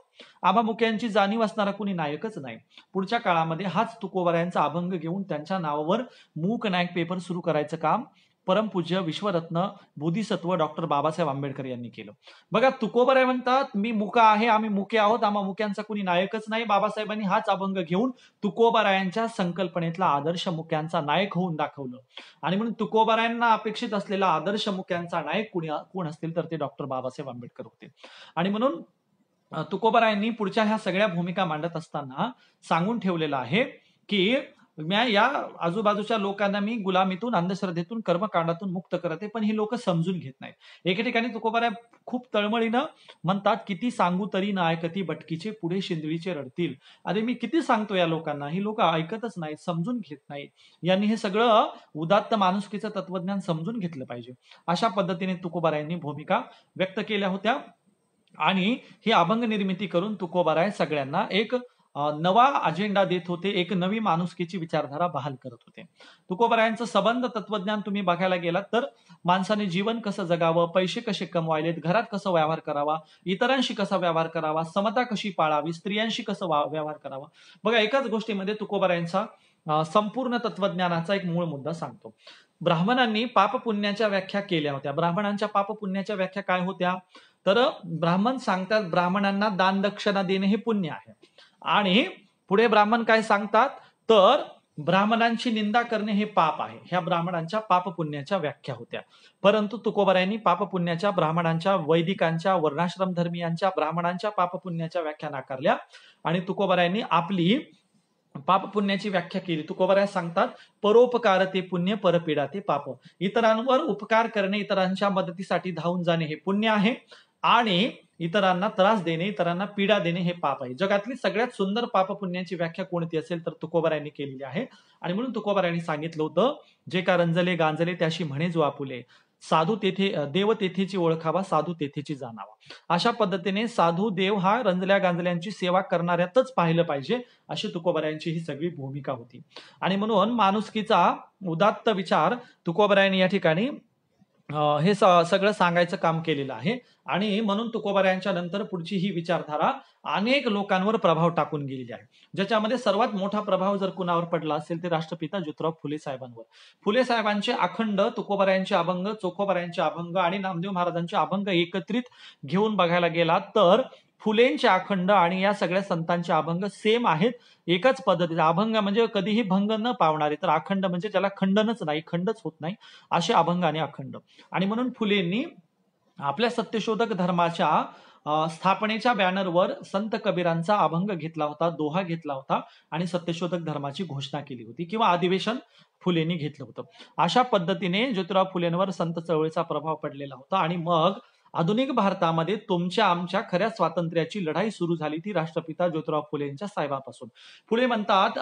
आम्हा मुक्यांची जाणीव असणारा कोणी नायकच नाही. पुढच्या काळामध्ये हाच तुकोबरायांचा अभंग घेऊन त्यांच्या नावावर मूक नायक पेपर सुरू करायचं काम परमपूज्य विश्वरत्न बोधिसत्व डॉक्टर बाबासाहेब आंबेडकर यांनी केलं. बघा तुकोबराय म्हणतात मी मुका आहे, आम्ही मुके आहोत, आम्हा मुक्यांचा कुणी नायकच नाही. बाबासाहेबांनी हाच अभंग घेऊन तुकोबरायांच्या संकल्पनेतला आदर्श मुक्यांचा नायक होऊन दाखवलं. आणि म्हणून तुकोबरायांना अपेक्षित असलेला आदर्श मुक्यांचा नायक कोण असतील तर ते डॉक्टर बाबासाहेब आंबेडकर होते. आणि म्हणून तुकोबरायांनी पुढच्या ह्या सगळ्या भूमिका मांडत असताना सांगून ठेवलेलं आहे की या आजूबाजूच्या लोकांना मी गुलामीतून अंधश्रद्धेतून कर्मकांडातून मुक्त करते, पण ही लोक समजून घेत नाहीत. एके ठिकाणी तुकोबराय खूप तळमळीनं म्हणतात किती सांगू तरी ना ऐकती भटकीचे पुढे शिंदळीचे रडतील. अरे मी किती सांगतो या लोकांना, ही लोक ऐकतच नाहीत, समजून घेत नाहीत. यांनी हे सगळं उदात्त माणुसकीचं तत्वज्ञान समजून घेतलं पाहिजे. अशा पद्धतीने तुकोबरायांनी भूमिका व्यक्त केल्या होत्या आणि ही अभंग निर्मिती करून तुकोबराय सगळ्यांना एक नवा अजेंडा देत होते, एक नवी माणुसकीची विचारधारा बहाल करत होते. तुकोबरायांचं संबंध तत्वज्ञान तुम्ही बघायला गेलात तर माणसाने जीवन कसं जगावं, पैसे कसे कमवायलेत, घरात कसं व्यवहार करावा, इतरांशी कसा व्यवहार करावा, समता कशी पाळावी, स्त्रियांशी कसं व्यवहार करावा. बघा एकाच गोष्टीमध्ये तुकोबरायांचा संपूर्ण तत्वज्ञानाचा एक मूळ मुद्दा सांगतो. ब्राह्मणांनी पाप पुण्याच्या व्याख्या केल्या होत्या. ब्राह्मणांच्या पाप पुण्याच्या व्याख्या काय होत्या तर ब्राह्मण सांगतात ब्राह्मणांना दान दक्षिणा देणे हे पुण्य आहे. आणि पुढे ब्राह्मण काय सांगतात तर ब्राह्मणांची निंदा करणे हे पाप आहे. ह्या ब्राह्मणांच्या पाप पुण्याच्या व्याख्या होत्या. परंतु तुकोबरायांनी पाप पुण्याच्या ब्राह्मणांच्या, वैदिकांच्या, वर्णाश्रम धर्मियांच्या ब्राह्मणांच्या पाप पुण्याच्या व्याख्या नाकारल्या आणि तुकोबरायांनी आपली पाप पुण्याची व्याख्या केली. तुकोबराय सांगतात परोपकार ते पुण्य, परपीडा ते पाप. इतरांवर उपकार करणे, इतरांच्या मदतीसाठी धावून जाणे हे पुण्य आहे आणि इतरांना त्रास देणे, इतरांना पीडा देणे हे पाप आहे. जगातली सगळ्यात सुंदर पाप पुण्याची व्याख्या कोणती असेल तर तुकोबरायांनी केलेली आहे. आणि म्हणून तुकोबरायांनी सांगितलं होतं जे का रंजले गांजले त्याशी म्हणे जो आपुले, साधू तेथे देव तेथेची ओळखावा, साधू तेथेची जाणावा. अशा पद्धतीने साधू देव हा रंजल्या गांजल्यांची सेवा करणाऱ्यातच पाहिलं पाहिजे, अशी तुकोबरायांची ही सगळी भूमिका होती. आणि म्हणून माणुसकीचा उदात्त विचार तुकोबरायांनी या ठिकाणी हे सगळं सांगायचं काम केलेलं आहे. आणि म्हणून तुकोबरायांच्या नंतर पुढची ही विचारधारा अनेक लोकांवर प्रभाव टाकून गेलेली आहे. ज्याच्यामध्ये सर्वात मोठा प्रभाव जर कुणावर पडला असेल ते राष्ट्रपिता ज्योतिराव फुले साहेबांवर. फुले साहेबांचे अखंड तुकोबरायांचे अभंग, चोखोबरायांचे अभंग आणि नामदेव महाराजांचे अभंग एकत्रित घेऊन बघायला गेला तर फुलेंचे अखंड आणि या सगळ्या संतांचे अभंग सेम आहेत. एकाच पद्धतीचा अभंग म्हणजे कधीही भंग न पावणारे, तर अखंड म्हणजे ज्याला खंडनच नाही, खंडच होत नाही, असे अभंग आणि अखंड. आणि म्हणून फुलेंनी आपल्या सत्यशोधक धर्माच्या स्थापनेच्या बॅनरवर संत कबीरांचा अभंग घेतला होता, दोहा घेतला होता आणि सत्यशोधक धर्माची घोषणा केली होती किंवा अधिवेशन फुलेंनी घेतलं होतं. अशा पद्धतीने ज्योतिराव फुलेंवर संत चळवळीचा प्रभाव पडलेला होता. आणि मग आधुनिक भारतामध्ये तुमच्या आमच्या खऱ्या स्वातंत्र्याची लढाई सुरू झाली ती राष्ट्रपिता ज्योतिराव फुलेंच्या साहेबापासून. फुले म्हणतात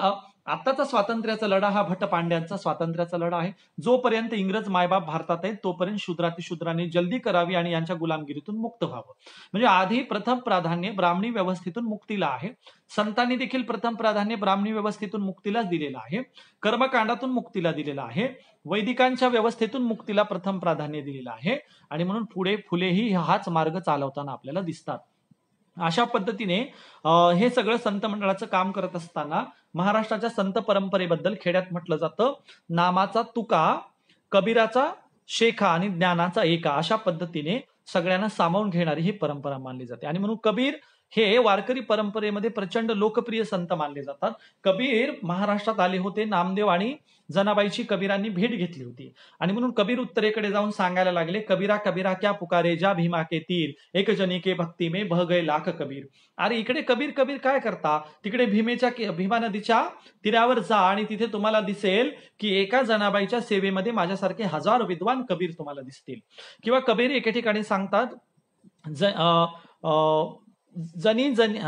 आताचा स्वातंत्र्याचा लढा हा भट्ट पांड्यांचा स्वातंत्र्याचा लढा आहे. जोपर्यंत इंग्रज मायबाप भारतात आहेत तोपर्यंत शूद्रातिशूद्रांनी जल्दी करावी आणि यांच्या गुलामगिरीतून मुक्त व्हावं. म्हणजे आधी प्रथम प्राधान्य ब्राह्मणी व्यवस्थेतून मुक्तीला आहे. संतांनी देखील प्रथम प्राधान्य ब्राह्मणी व्यवस्थेतून मुक्तीलाच दिलेलं आहे, कर्मकांडातून मुक्तीला दिलेलं आहे, वैदिकांच्या व्यवस्थेतून मुक्तीला प्रथम प्राधान्य दिलेलं आहे. आणि म्हणून पुढे फुलेही हाच मार्ग चालवताना आपल्याला दिसतात. अशा पद्धतीने हे सगळं संत मंडळाचं काम करत असताना महाराष्ट्राच्या संत परंपरेबद्दल खेड्यात म्हटलं जातं नामाचा तुका, कबीराचा शेखा आणि ज्ञानाचा एका. अशा पद्धतीने सगळ्यांना सामावून घेणारी ही परंपरा मानली जाते. आणि म्हणून कबीर हे वारकरी परंपरेमध्ये प्रचंड लोकप्रिय संत मानले जातात. कबीर महाराष्ट्रात आले होते. नामदेव आणि जनाबाईची कबीरांनी भेट घेतली होती आणि म्हणून कबीर उत्तरेकडे जाऊन सांगायला लागले, कबीरा कबीरा क्या पुकारे जा भीमा के तीर, एक जनी के भक्ती में बह गए लाख कबीर. अरे इकडे कबीर कबीर काय करता, तिकडे भीमा नदीच्या तीरावर जा आणि तिथे तुम्हाला दिसेल की एका जनाबाईच्या सेवेमध्ये माझ्यासारखे हजार विद्वान कबीर तुम्हाला दिसतील. किंवा कबीर एके ठिकाणी सांगतात, जनी जनी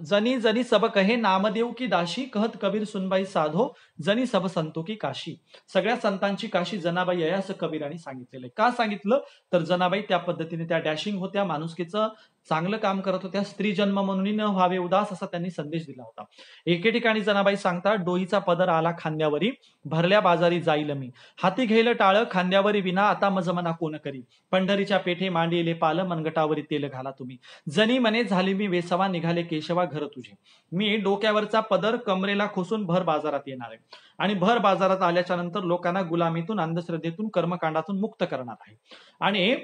जनी जनी सब कहे नामदेव की दाशी, कहत कबीर सुनबाई साधो जनी सब संतो की काशी. सगळ्या संतांची काशी जनाबाई आहे असं कबीरांनी सांगितलेलं आहे. का सांगितलं तर जनाबाई त्या पद्धतीने त्या डॅशिंग होत्या, माणुसकीचं चांगलं काम करत होत्या. स्त्री जन्म म्हणून न व्हावे उदास असा त्यांनी संदेश दिला होता. एके ठिकाणी जनाबाई सांगतात, डोईचा पदर आला खांद्यावरी, भरल्या बाजारी जाईल मी, हाती घेईल टाळ खांद्यावरी विना, आता मज मना कोण करी, पंढरीच्या पेठे मांडिले पाल, मनगटावरी तेल घाला तुम्ही, जनी मने झाली मी वेसवा, निघाले केशवा घर तुझे. मी डोक्यावरचा पदर कमरेला खोसून भर बाजारात येणार आहे आणि भर बाजारात आल्याच्या नंतर लोकांना गुलामीतून, अंधश्रद्धेतून, कर्मकांडातून मुक्त करणार आहे. आणि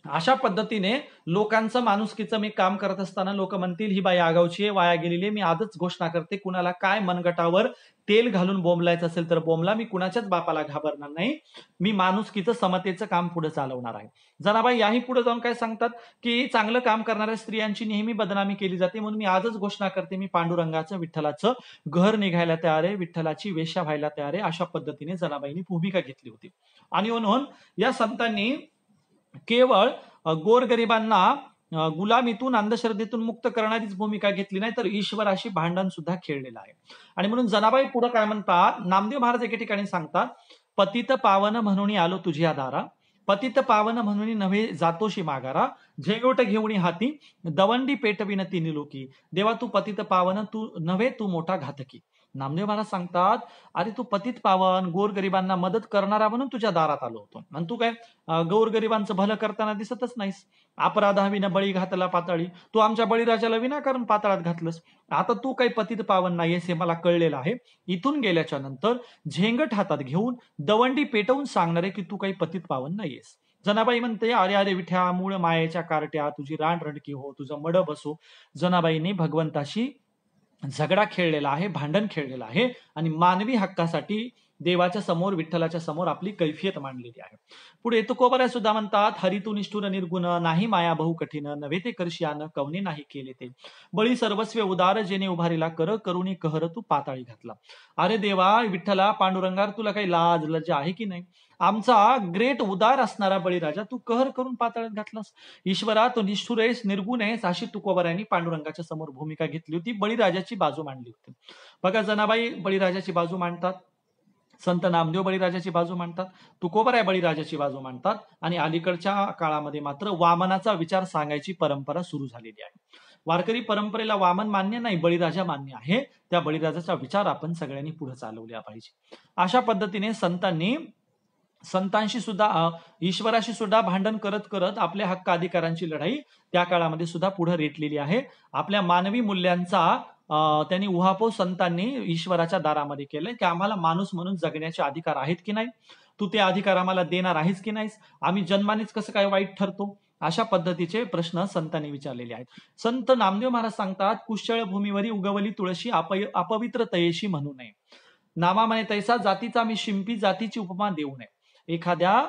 अशा पद्धतीने लोकांचं माणुसकीचं मी काम करत असताना लोक म्हणतील ही बाई आगावची आहे, वाया गेलेली आहे. मी आजच घोषणा करते, कुणाला काय मनगटावर तेल घालून बोंबलायचं असेल तर बोंबला, मी कुणाच्याच बापाला घाबरणार नाही. मी माणुसकीचं, समतेचं काम पुढे चालवणार आहे. जनाबाई याही पुढे जाऊन काय सांगतात की चांगलं काम करणाऱ्या स्त्रियांची नेहमी बदनामी केली जाते, म्हणून मी आजच घोषणा करते, मी पांडुरंगाचं, विठ्ठलाचं घर निघायला तयार आहे, विठ्ठलाची वेश्या व्हायला तयार आहे. अशा पद्धतीने जनाबाईंनी भूमिका घेतली होती. आणि म्हणून या संतांनी केवळ गोरगरिबांना गुलामीतून, अंधश्रद्धेतून मुक्त करणारीच भूमिका घेतली नाही, तर ईश्वराशी भांडण सुद्धा खेळलेलं आहे. आणि म्हणून जनाबाई पुढे काय म्हणतात, नामदेव महाराज एके ठिकाणी सांगतात, पतित पावन म्हणून आलो तुझ्या दारा, पतित पावन म्हणून नव्हे जातोशी मागारा, झेंगोट घेऊन हाती, दवंडी पेटविन तिन्ही लोकी, देवा तू पतित पावन तू नव्हे तू मोठा घातकी. नामदेव महाराज सांगतात, अरे तू पतित पावन, गोरगरिबांना मदत करणारा म्हणून तुझ्या दारात आलो होतो, आणि तू काय गोरगरिबांचं भलं करताना दिसतच नाहीस. अपराधा विना बळी घातला पाताळी, तू आमच्या बळीराजाला विनाकारण पाताळात घातलंस. आता तू काही पतित पावन नाहीयेस हे मला कळलेलं आहे. इथून गेल्याच्या नंतर झेंगट हातात घेऊन दवंडी पेटवून सांगणार आहे की तू काही पतित पावन नाहीयेस. जनाबाई म्हणते, अरे अरे विठ्या, मूळ मायेच्या कारट्या, तुझी रानरणकी हो, तुझं मड बसो. जनाबाईंनी भगवंताशी झगडा खेळलेला आहे, भांडण खेळलेलं आहे आणि मानवी हक्कासाठी देवाच्या समोर, विठ्ठलाच्या समोर आपली कैफियत मांडलेली आहे. पुढे तुकोबराय सुद्धा म्हणतात, हरितू निष्ठुर निर्गुण, नाही माया बहु कठीण, नव्हे ते करशियान कवने नाही केले ते, बळी सर्वस्व उदार, जेने उभारीला कर, करुणी कहर तू पाताळी घातला. अरे देवा, विठ्ठला, पांडुरंगार, तुला काही लाज लज्जा आहे की नाही? आमचा ग्रेट उदार असणारा बळीराजा तू कहर करून पाताळात घातलास. ईश्वरा, तू निष्ठुर आहेस, निर्गुण आहेस, अशी तुकोबरायांनी पांडुरंगाच्या समोर भूमिका घेतली होती, बळीराजाची बाजू मांडली होती. बघा, जनाबाई बळीराजाची बाजू मांडतात, संत नामदेव बळीराजाची बाजू मांडतात, तुकोबराय बळीराजाची बाजू मांडतात, आणि अलीकडच्या काळामध्ये मात्र वामनाचा विचार सांगायची परंपरा सुरू झालेली आहे. वारकरी परंपरेला वामन मान्य नाही, बळीराजा मान्य आहे. त्या बळीराजाचा विचार आपण सगळ्यांनी पुढे चालवला पाहिजे. अशा पद्धतीने संतांशी सुद्धा, ईश्वराशी सुद्धा भांडण करत करत आपल्या हक्क अधिकारांची लढाई त्या काळामध्ये सुद्धा पुढे रेटलेली आहे. आपल्या मानवी मूल्यांचा त्यांनी उहापोह संतांनी ईश्वराच्या दारामध्ये केलंय की आम्हाला माणूस म्हणून जगण्याचे अधिकार आहेत की नाही, तू ते अधिकार आम्हाला देणार आहेस की नाहीस, आम्ही जन्मानेच कसं काय वाईट ठरतो, अशा पद्धतीचे प्रश्न संतांनी विचारलेले आहेत. संत नामदेव महाराज सांगतात, कुशळ भूमीवरी उगवली तुळशी, अपवित्र तयेशी म्हणू नये, नामा म्हणे तैसा जातीचा मी शिंपी, जातीची उपमा देऊ नये. एखाद्या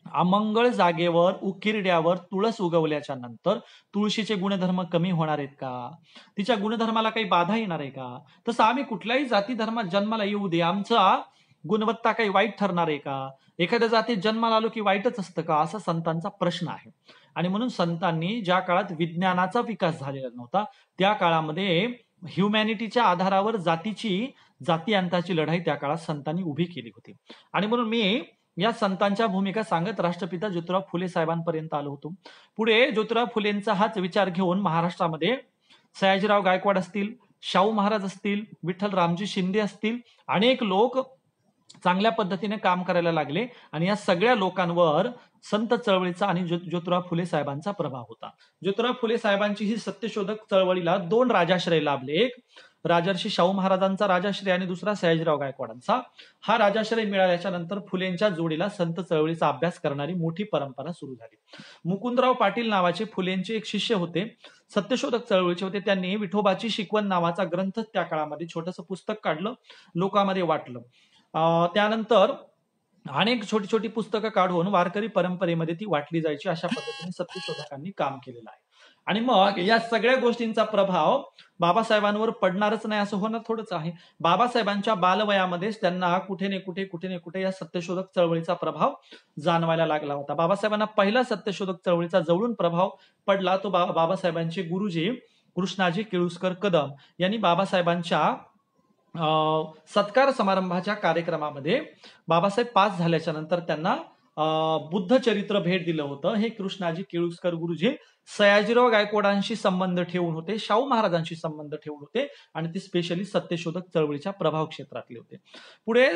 अमंगळ जागेवर, उकिरड्यावर तुळस उगवल्याच्या नंतर तुळशीचे गुणधर्म कमी होणार आहेत का? तिच्या गुणधर्माला काही बाधा येणार आहे का? तसं आम्ही कुठल्याही जाती धर्मात जन्माला येऊ दे, आमचा गुणवत्ता काही वाईट ठरणार आहे का? एखाद्या जातीत जन्माला आलो की वाईटच असतं का? असा संतांचा प्रश्न आहे. आणि म्हणून संतांनी ज्या काळात विज्ञानाचा विकास झालेला नव्हता त्या काळामध्ये ह्युमॅनिटीच्या आधारावर जाती अंताची लढाई त्या काळात संतांनी उभी केली होती. आणि म्हणून मी या संतांच्या भूमिका सांगत राष्ट्रपिता ज्योतिराव फुले साहेबांपर्यंत आलो होतो. पुढे ज्योतिराव फुलेंचा हाच विचार घेऊन महाराष्ट्रामध्ये सयाजीराव गायकवाड असतील, शाहू महाराज असतील, विठ्ठल रामजी शिंदे असतील, अनेक लोक चांगल्या पद्धतीने काम करायला लागले आणि या सगळ्या लोकांवर संत चळवळीचा आणि ज्योतिराव फुले साहेबांचा प्रभाव होता. ज्योतिराव फुले साहेबांची ही सत्यशोधक चळवळीला 2 राजाश्रय लाभले. एक राजर्षी शाहू महाराजांचा राजाश्रय आणि दुसरा सयाजीराव गायकवाडांचा. हा राजाश्रय मिळाल्याच्या नंतर फुलेंच्या जोडीला संत चळवळीचा अभ्यास करणारी मोठी परंपरा सुरू झाली. मुकुंदराव पाटील नावाचे फुलेंचे एक शिष्य होते, सत्यशोधक चळवळीचे होते. त्यांनी विठोबाची शिकवण नावाचा ग्रंथ त्या काळामध्ये छोटंसं पुस्तक काढलं, लोकांमध्ये वाटलं. त्यानंतर अनेक छोटी छोटी पुस्तकं काढून वारकरी परंपरेमध्ये ती वाटली जायची. अशा पद्धतीने सत्यशोधकांनी काम केलेलं आहे. आणि मग या सगळ्या गोष्टींचा प्रभाव बाबासाहेबांवर पडणारच नाही असं होणं थोडंच आहे. बाबासाहेबांच्या बालवयामध्येच त्यांना कुठे ना कुठे या सत्यशोधक चळवळीचा प्रभाव जाणवायला लागला होता. बाबासाहेबांना पहिला सत्यशोधक चळवळीचा जवळून प्रभाव पडला तो बाबासाहेबांचे गुरुजी कृष्णाजी केळुस्कर कदम यांनी बाबासाहेबांच्या सत्कार समारंभाच्या कार्यक्रमामध्ये बाबासाहेब पास झाल्याच्या नंतर त्यांना बुद्ध चरित्र भेट दिलं होतं. हे कृष्णाजी केळुस्कर गुरुजी सयाजीराव गायकवाडांशी संबंध ठेवून होते, शाहू महाराजांशी संबंध ठेवून होते आणि ते स्पेशली सत्यशोधक चळवळीच्या प्रभाव क्षेत्रातले होते. पुढे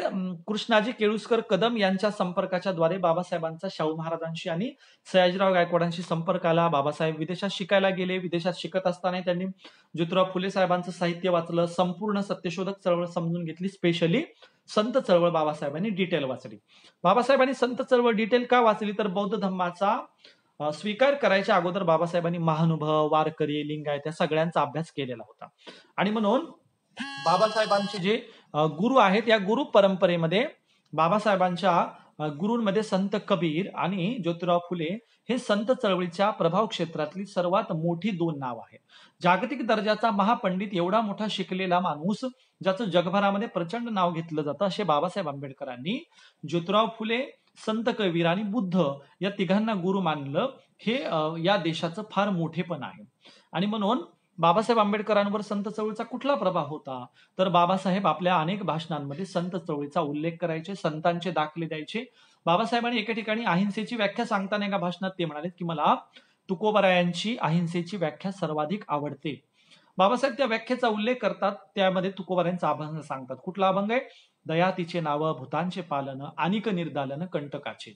कृष्णाजी केळुस्कर कदम यांच्या संपर्काच्या द्वारे बाबासाहेबांचा शाहू महाराजांशी आणि सयाजीराव गायकवाडांशी संपर्क आला. बाबासाहेब विदेशात शिकायला गेले. विदेशात शिकत असताना त्यांनी ज्योतिराव फुले साहेबांचं साहित्य वाचलं, संपूर्ण सत्यशोधक चळवळ समजून घेतली. स्पेशली संत चळवळ बाबासाहेबांनी डिटेल वाचली. बाबासाहेबांनी संत चळवळ डिटेल का वाचली तर बौद्ध धर्माचा स्वीकार करायच्या अगोदर बाबासाहेबांनी महानुभव, वारकरी, लिंगायत या सगळ्यांचा अभ्यास केलेला होता. आणि म्हणून बाबासाहेबांचे जे गुरु आहेत या गुरु परंपरेमध्ये बाबासाहेबांच्या गुरूंमध्ये संत कबीर आणि ज्योतिराव फुले हे संत चळवळीच्या प्रभाव क्षेत्रातली सर्वात मोठी दोन नाव आहेत. जागतिक दर्जाचा महापंडित, एवढा मोठा शिकलेला माणूस ज्याचं जगभरामध्ये प्रचंड नाव घेतलं जातं, असे बाबासाहेब आंबेडकरांनी ज्योतिराव फुले, संत कबीर आणि बुद्ध या तिघांना गुरु मानलं. हे या देशाचं फार मोठेपण आहे. आणि म्हणून बाबासाहेब आंबेडकरांवर संत चळवळीचा कुठला प्रभाव होता तर बाबासाहेब आपल्या अनेक भाषणांमध्ये संत चळवळीचा उल्लेख करायचे, संतांचे दाखले द्यायचे. बाबासाहेबांनी एका ठिकाणी अहिंसेची व्याख्या सांगताना एका भाषणात ते म्हणाले की मला तुकोबारायांची अहिंसेची व्याख्या सर्वाधिक आवडते. बाबासाहेब त्या व्याख्येचा उल्लेख करतात, त्यामध्ये तुकोबारायांचा अभंग सांगतात. कुठला अभंग आहे? दया तिचे नाव, भूतांचे पालन, अनिक निर्दालन कंटकाचे.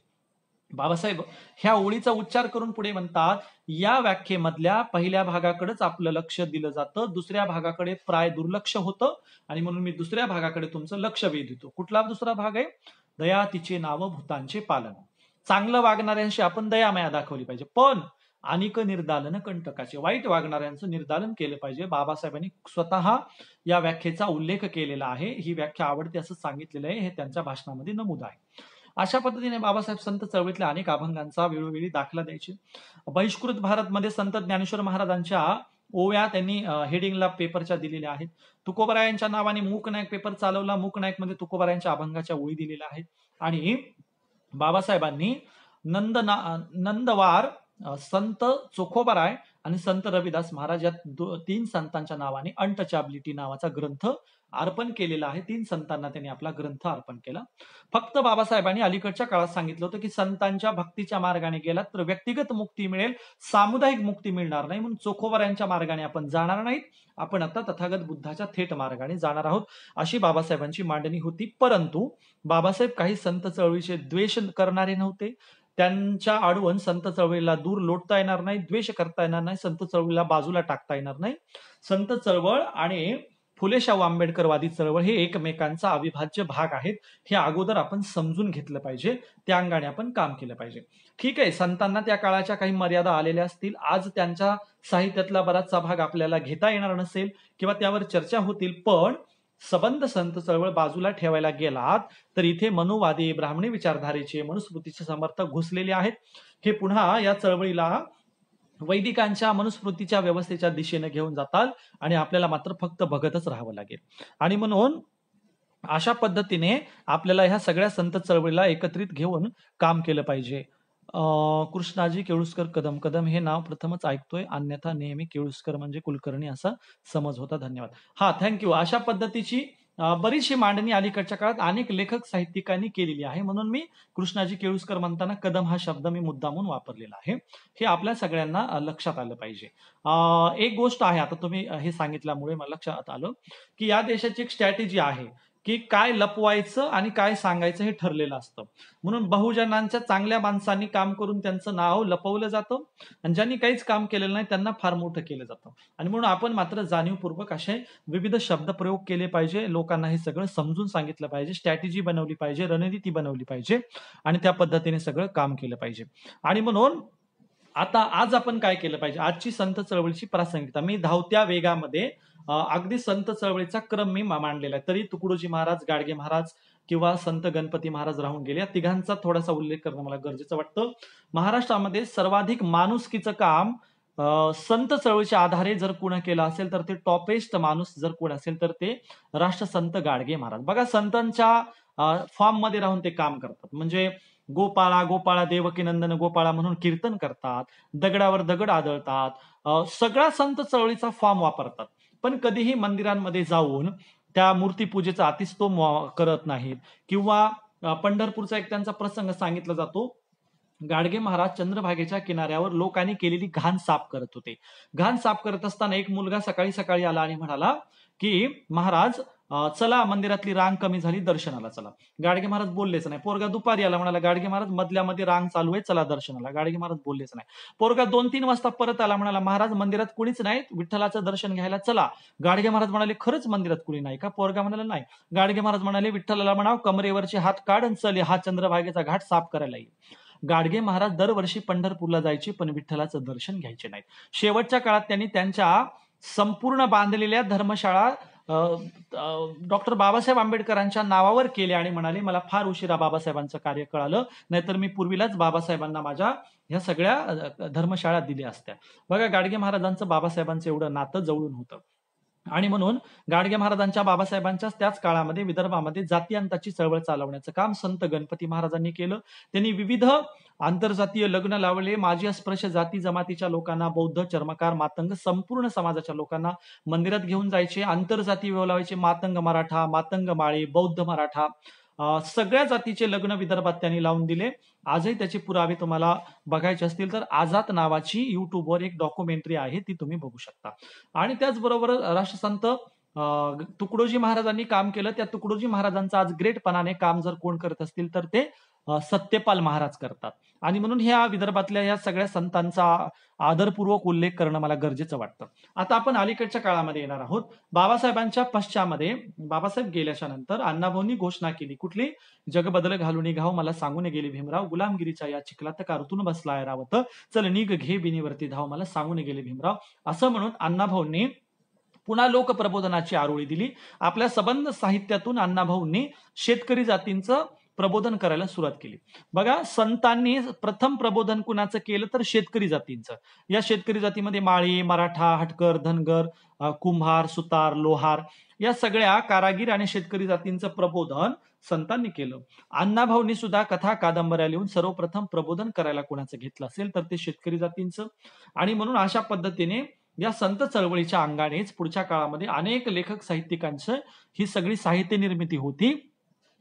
बाबासाहेब ह्या ओळीचा उच्चार करून पुढे म्हणतात, या व्याख्येमधल्या पहिल्या भागाकडेच आपलं लक्ष दिलं जातं, दुसऱ्या भागाकडे प्राय दुर्लक्ष होतं आणि म्हणून मी दुसऱ्या भागाकडे तुमचं लक्ष वेधतो. कुठला दुसरा भाग आहे? दया तिचे नाव, भूतांचे पालन. चांगलं वागणाऱ्यांशी आपण दयामाया दाखवली पाहिजे, पण अनिक निर्दालन कंटकाचे, वाईट वागणाऱ्यांचं निर्दालन केलं पाहिजे. बाबासाहेबांनी स्वतः या व्याख्येचा उल्लेख केलेला आहे. ही व्याख्या आवडते असं सांगितलेलं आहे, हे त्यांच्या भाषणामध्ये नमूद आहे. अशा पद्धतीने बाबासाहेब संत चळवळीतल्या अनेक अभंगांचा वेळोवेळी दाखला द्यायचे. बहिष्कृत भारतमध्ये संत ज्ञानेश्वर महाराजांच्या ओव्या त्यांनी हेडिंगला पेपरच्या दिलेल्या आहेत. तुकोबारायांच्या नावाने मूक नायक पेपर चालवला. मूक नायक मध्ये तुकोबारायांच्या अभंगाच्या ओळी दिलेल्या आहेत. आणि बाबासाहेबांनी नंदवार, संत चोखोबाराय आणि संत रविदास महाराज या तीन संतांच्या नावाने अनटचॅबिलिटी नावाचा ग्रंथ अर्पण केलेला आहे. तीन संतांना त्यांनी आपला ग्रंथ अर्पण केला. फक्त बाबासाहेबांनी अलीकडच्या काळात सांगितलं होतं की संतांच्या भक्तीच्या मार्गाने गेलात तर व्यक्तिगत मुक्ती मिळेल, सामुदायिक मुक्ती मिळणार नाही, म्हणून चोखोबारायांच्या मार्गाने आपण जाणार नाहीत, आपण आता तथागत बुद्धाच्या थेट मार्गाने जाणार आहोत, अशी बाबासाहेबांची मांडणी होती. परंतु बाबासाहेब काही संत चळवळीचे द्वेष करणारे नव्हते. त्यांच्या आडवून संत चळवळीला दूर लोटता येणार नाही, द्वेष करता येणार नाही, संत चळवळीला बाजूला टाकता येणार नाही. संत चळवळ आणि फुले शाहू आंबेडकरवादी चळवळ हे एकमेकांचा अविभाज्य भाग आहेत. हे अगोदर आपण समजून घेतलं पाहिजे, त्या अंगाने आपण काम केलं पाहिजे. ठीक आहे, संतांना त्या काळाच्या काही मर्यादा आलेल्या असतील, आज त्यांच्या साहित्यातला बराचसा भाग आपल्याला घेता येणार नसेल किंवा त्यावर चर्चा होतील, पण सबंध संत चळवळ बाजूला ठेवायला गेलात तर इथे मनुवादी, ब्राह्मणी विचारधारेचे, मनुस्मृतीचे समर्थक घुसलेले आहेत. हे पुन्हा या चळवळीला वैदिकांच्या मनुस्मृतीच्या व्यवस्थेच्या दिशेने घेऊन जातात आणि आपल्याला मात्र फक्त बघतच राहावं लागेल. आणि म्हणून अशा पद्धतीने आपल्याला ह्या सगळ्या संत चळवळीला एकत्रित घेऊन काम केलं पाहिजे. कृष्णाजी केळुस्कर कदम, कदम हे नाव प्रथमच ऐकतोय, अन्यथा नेहमी केळुस्कर म्हणजे कुलकर्णी असा समज होता. धन्यवाद. हा, थँक्यू. अशा पद्धतीची बरीचशी मांडणी अलीकडच्या काळात अनेक लेखक साहित्यिकांनी केलेली आहे, म्हणून मी कृष्णाजी केळुस्कर म्हणताना कदम हा शब्द मी मुद्दामून वापरलेला आहे. हे आपल्या सगळ्यांना लक्षात आलं पाहिजे. एक गोष्ट आहे, आता तुम्ही हे सांगितल्यामुळे मला लक्षात आलं की या देशाची एक स्ट्रॅटेजी आहे की काय लपवायचं आणि काय सांगायचं हे ठरलेलं असतं. म्हणून बहुजनांच्या चांगल्या माणसांनी काम करून त्यांचं नाव लपवलं जातं आणि ज्यांनी काहीच काम केलेलं नाही त्यांना फार मोठं केलं जातं. आणि म्हणून आपण मात्र जाणीवपूर्वक असे विविध शब्दप्रयोग केले पाहिजे, लोकांना हे सगळं समजून सांगितलं पाहिजे, स्ट्रॅटेजी बनवली पाहिजे, रणनीती बनवली पाहिजे आणि त्या पद्धतीने सगळं काम केलं पाहिजे. आणि म्हणून आता आज आपण काय केलं पाहिजे, आजची संत चळवळीची प्रासंगिकता मी धावत्या वेगामध्ये अगदी संत चळवळीचा क्रम मी मांडलेला आहे. तरी तुकडोजी महाराज, गाडगे महाराज किंवा संत गणपती महाराज राहून गेले, या तिघांचा थोडासा उल्लेख करणं मला गरजेचं वाटतं. महाराष्ट्रामध्ये सर्वाधिक माणुसकीचं काम संत चळवळीच्या आधारे जर कोण केलं असेल तर ते टॉपेस्ट माणूस जर कोण असेल तर ते राष्ट्रसंत गाडगे महाराज. बघा, संतांच्या फॉर्म मध्ये राहून ते काम करतात. म्हणजे गोपाळा गोपाळा देवकी नंदन गोपाळा म्हणून कीर्तन करतात, दगडावर दगड आदळतात, सगळा संत चळवळीचा फॉर्म वापरतात. पण कधीही मंदिरांमध्ये जाऊन त्या मूर्ती पूजेचा अतिस्तोम करत नाहीत. किंवा पंढरपूरचा एक त्यांचा प्रसंग सांगितला जातो. गाडगे महाराज चंद्रभागेच्या किनाऱ्यावर लोकांनी केलेली घाण साफ करत होते. घाण साफ करत असताना एक मुलगा सकाळी सकाळी आला आणि म्हणाला की महाराज चला मंदिरातली रांग कमी झाली, दर्शनाला चला. गाडगे महाराज बोललेच नाही. पोरगा दुपारी आला, म्हणाला गाडगे महाराज मधल्यामध्ये रांग चालू आहे, चला दर्शनाला. गाडगे महाराज बोललेच नाही. पोरगा 2-3 वाजता परत आला, म्हणाला महाराज मंदिरात कुणीच नाही, विठ्ठलाचं दर्शन घ्यायला चला. गाडगे महाराज म्हणाले खरंच मंदिरात कुणी नाही का? पोरगा म्हणाला नाही. गाडगे महाराज म्हणाले विठ्ठलाला म्हणाव कमरेवरचे हात काढ आणि चल हा चंद्रभागेचा घाट साफ करायला येईल. गाडगे महाराज दरवर्षी पंढरपूरला जायचे पण विठ्ठलाचं दर्शन घ्यायचे नाही. शेवटच्या काळात त्यांनी त्यांच्या संपूर्ण बांधलेल्या धर्मशाळा डॉक्टर बाबासाहेब आंबेडकरांच्या नावावर केले आणि म्हणाले मला फार उशिरा बाबासाहेबांचं कार्य कळालं, नाहीतर मी पूर्वीलाच बाबासाहेबांना माझ्या ह्या सगळ्या धर्मशाळा दिल्या असत्या. बघा, गाडगे महाराजांचं बाबासाहेबांचं एवढं नातं जवळून होतं. आणि म्हणून गाडगे महाराजांच्या बाबासाहेबांच्या त्याच काळामध्ये विदर्भामध्ये जातीयांताची चळवळ चालवण्याचं काम संत गणपती महाराजांनी केलं. त्यांनी विविध आंतरजातीय लग्न लावले. माजी अस्पृश्य जाती जमातीच्या लोकांना, बौद्ध, चर्मकार, मातंग संपूर्ण समाजाच्या लोकांना मंदिरात घेऊन जायचे. आंतरजाती विवाह लावायचे. मातंग मराठा, मातंग माळी, बौद्ध मराठा, सगळ्या जातीचे लग्न विदर्भात त्यांनी लावून दिले. आजही त्याचे पुरावे तुम्हाला बघायचे असतील तर आझाद नावाची युट्यूबवर एक डॉक्युमेंटरी आहे, ती तुम्ही बघू शकता. आणि त्याचबरोबर राष्ट्रसंत तुकडोजी महाराजांनी काम केलं. त्या तुकडोजी महाराजांचं आज ग्रेटपणाने काम जर कोण करत असतील तर ते सत्यपाल महाराज करतात. आणि म्हणून ह्या विदर्भातल्या या सगळ्या संतांचा आदरपूर्वक उल्लेख करणं मला गरजेचं वाटतं. आता आपण अलीकडच्या काळामध्ये येणार आहोत. बाबासाहेबांच्या पश्चामध्ये बाबासाहेब गेल्याच्या नंतर अण्णाभाऊंनी घोषणा केली, कुठली? जग बदल घालून घाव मला सांगून गेले भीमराव, गुलामगिरीच्या या चिखलात का ऋतून बसलाय रावत, चल निघ घे बिनीवरती धाव मला सांगून गेले भीमराव. असं म्हणून अण्णाभाऊंनी पुन्हा लोकप्रबोधनाची आरोळी दिली. आपल्या संबंध साहित्यातून अण्णाभाऊंनी शेतकरी जातींचं प्रबोधन करायला सुरुवात केली. बघा, संतांनी प्रथम प्रबोधन कुणाचं केलं तर शेतकरी जातींचं. या शेतकरी जातीमध्ये माळी, मराठा, हटकर, धनगर, कुंभार, सुतार, लोहार या सगळ्या कारागीर आणि शेतकरी जातींचं प्रबोधन संतांनी केलं. अण्णाभाऊंनी सुद्धा कथा कादंबऱ्या लिहून सर्वप्रथम प्रबोधन करायला कोणाचं घेतलं असेल तर ते शेतकरी जातींचं. आणि म्हणून अशा पद्धतीने या संत चळवळीच्या अंगानेच पुढच्या काळामध्ये अनेक लेखक साहित्यिकांचं ही सगळी साहित्य निर्मिती होती.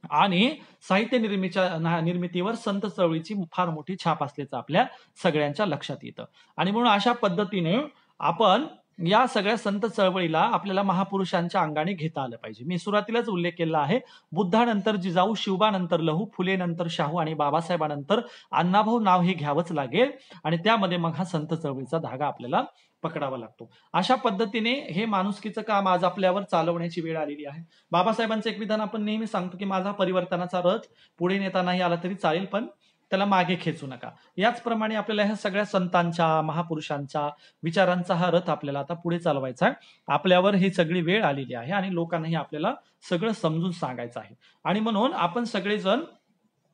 आणि साहित्य निर्मितीवर संत चळवळीची फार मोठी छाप असल्याचं आपल्या सगळ्यांच्या लक्षात येतं. आणि म्हणून अशा पद्धतीने आपण या सगळ्या संत चळवळीला आपल्याला महापुरुषांच्या अंगाने घेता आलं पाहिजे. मी सुरुवातीलाच उल्लेख केला आहे, बुद्धानंतर जिजाऊ, शिवबानंतर लहू, फुलेनंतर शाहू आणि बाबासाहेबानंतर अण्णाभाऊ नाव हे घ्यावंच लागेल. आणि त्यामध्ये मग हा संत चळवळीचा धागा आपल्याला पकडावा लागतो. अशा पद्धतीने हे माणुसकीचं काम आज आपल्यावर चालवण्याची वेळ आलेली आहे. बाबासाहेबांचं एक विधान आपण नेहमी सांगतो की माझा परिवर्तनाचा रथ पुढे नेता नाही आला तरी चालेल, पण त्याला मागे खेचू नका. याचप्रमाणे आपल्याला ह्या सगळ्या संतांच्या, महापुरुषांच्या विचारांचा हा रथ आपल्याला आता पुढे चालवायचा आहे. आपल्यावर ही सगळी वेळ आलेली आहे आणि लोकांनाही आपल्याला सगळं समजून सांगायचं आहे. आणि म्हणून आपण सगळेजण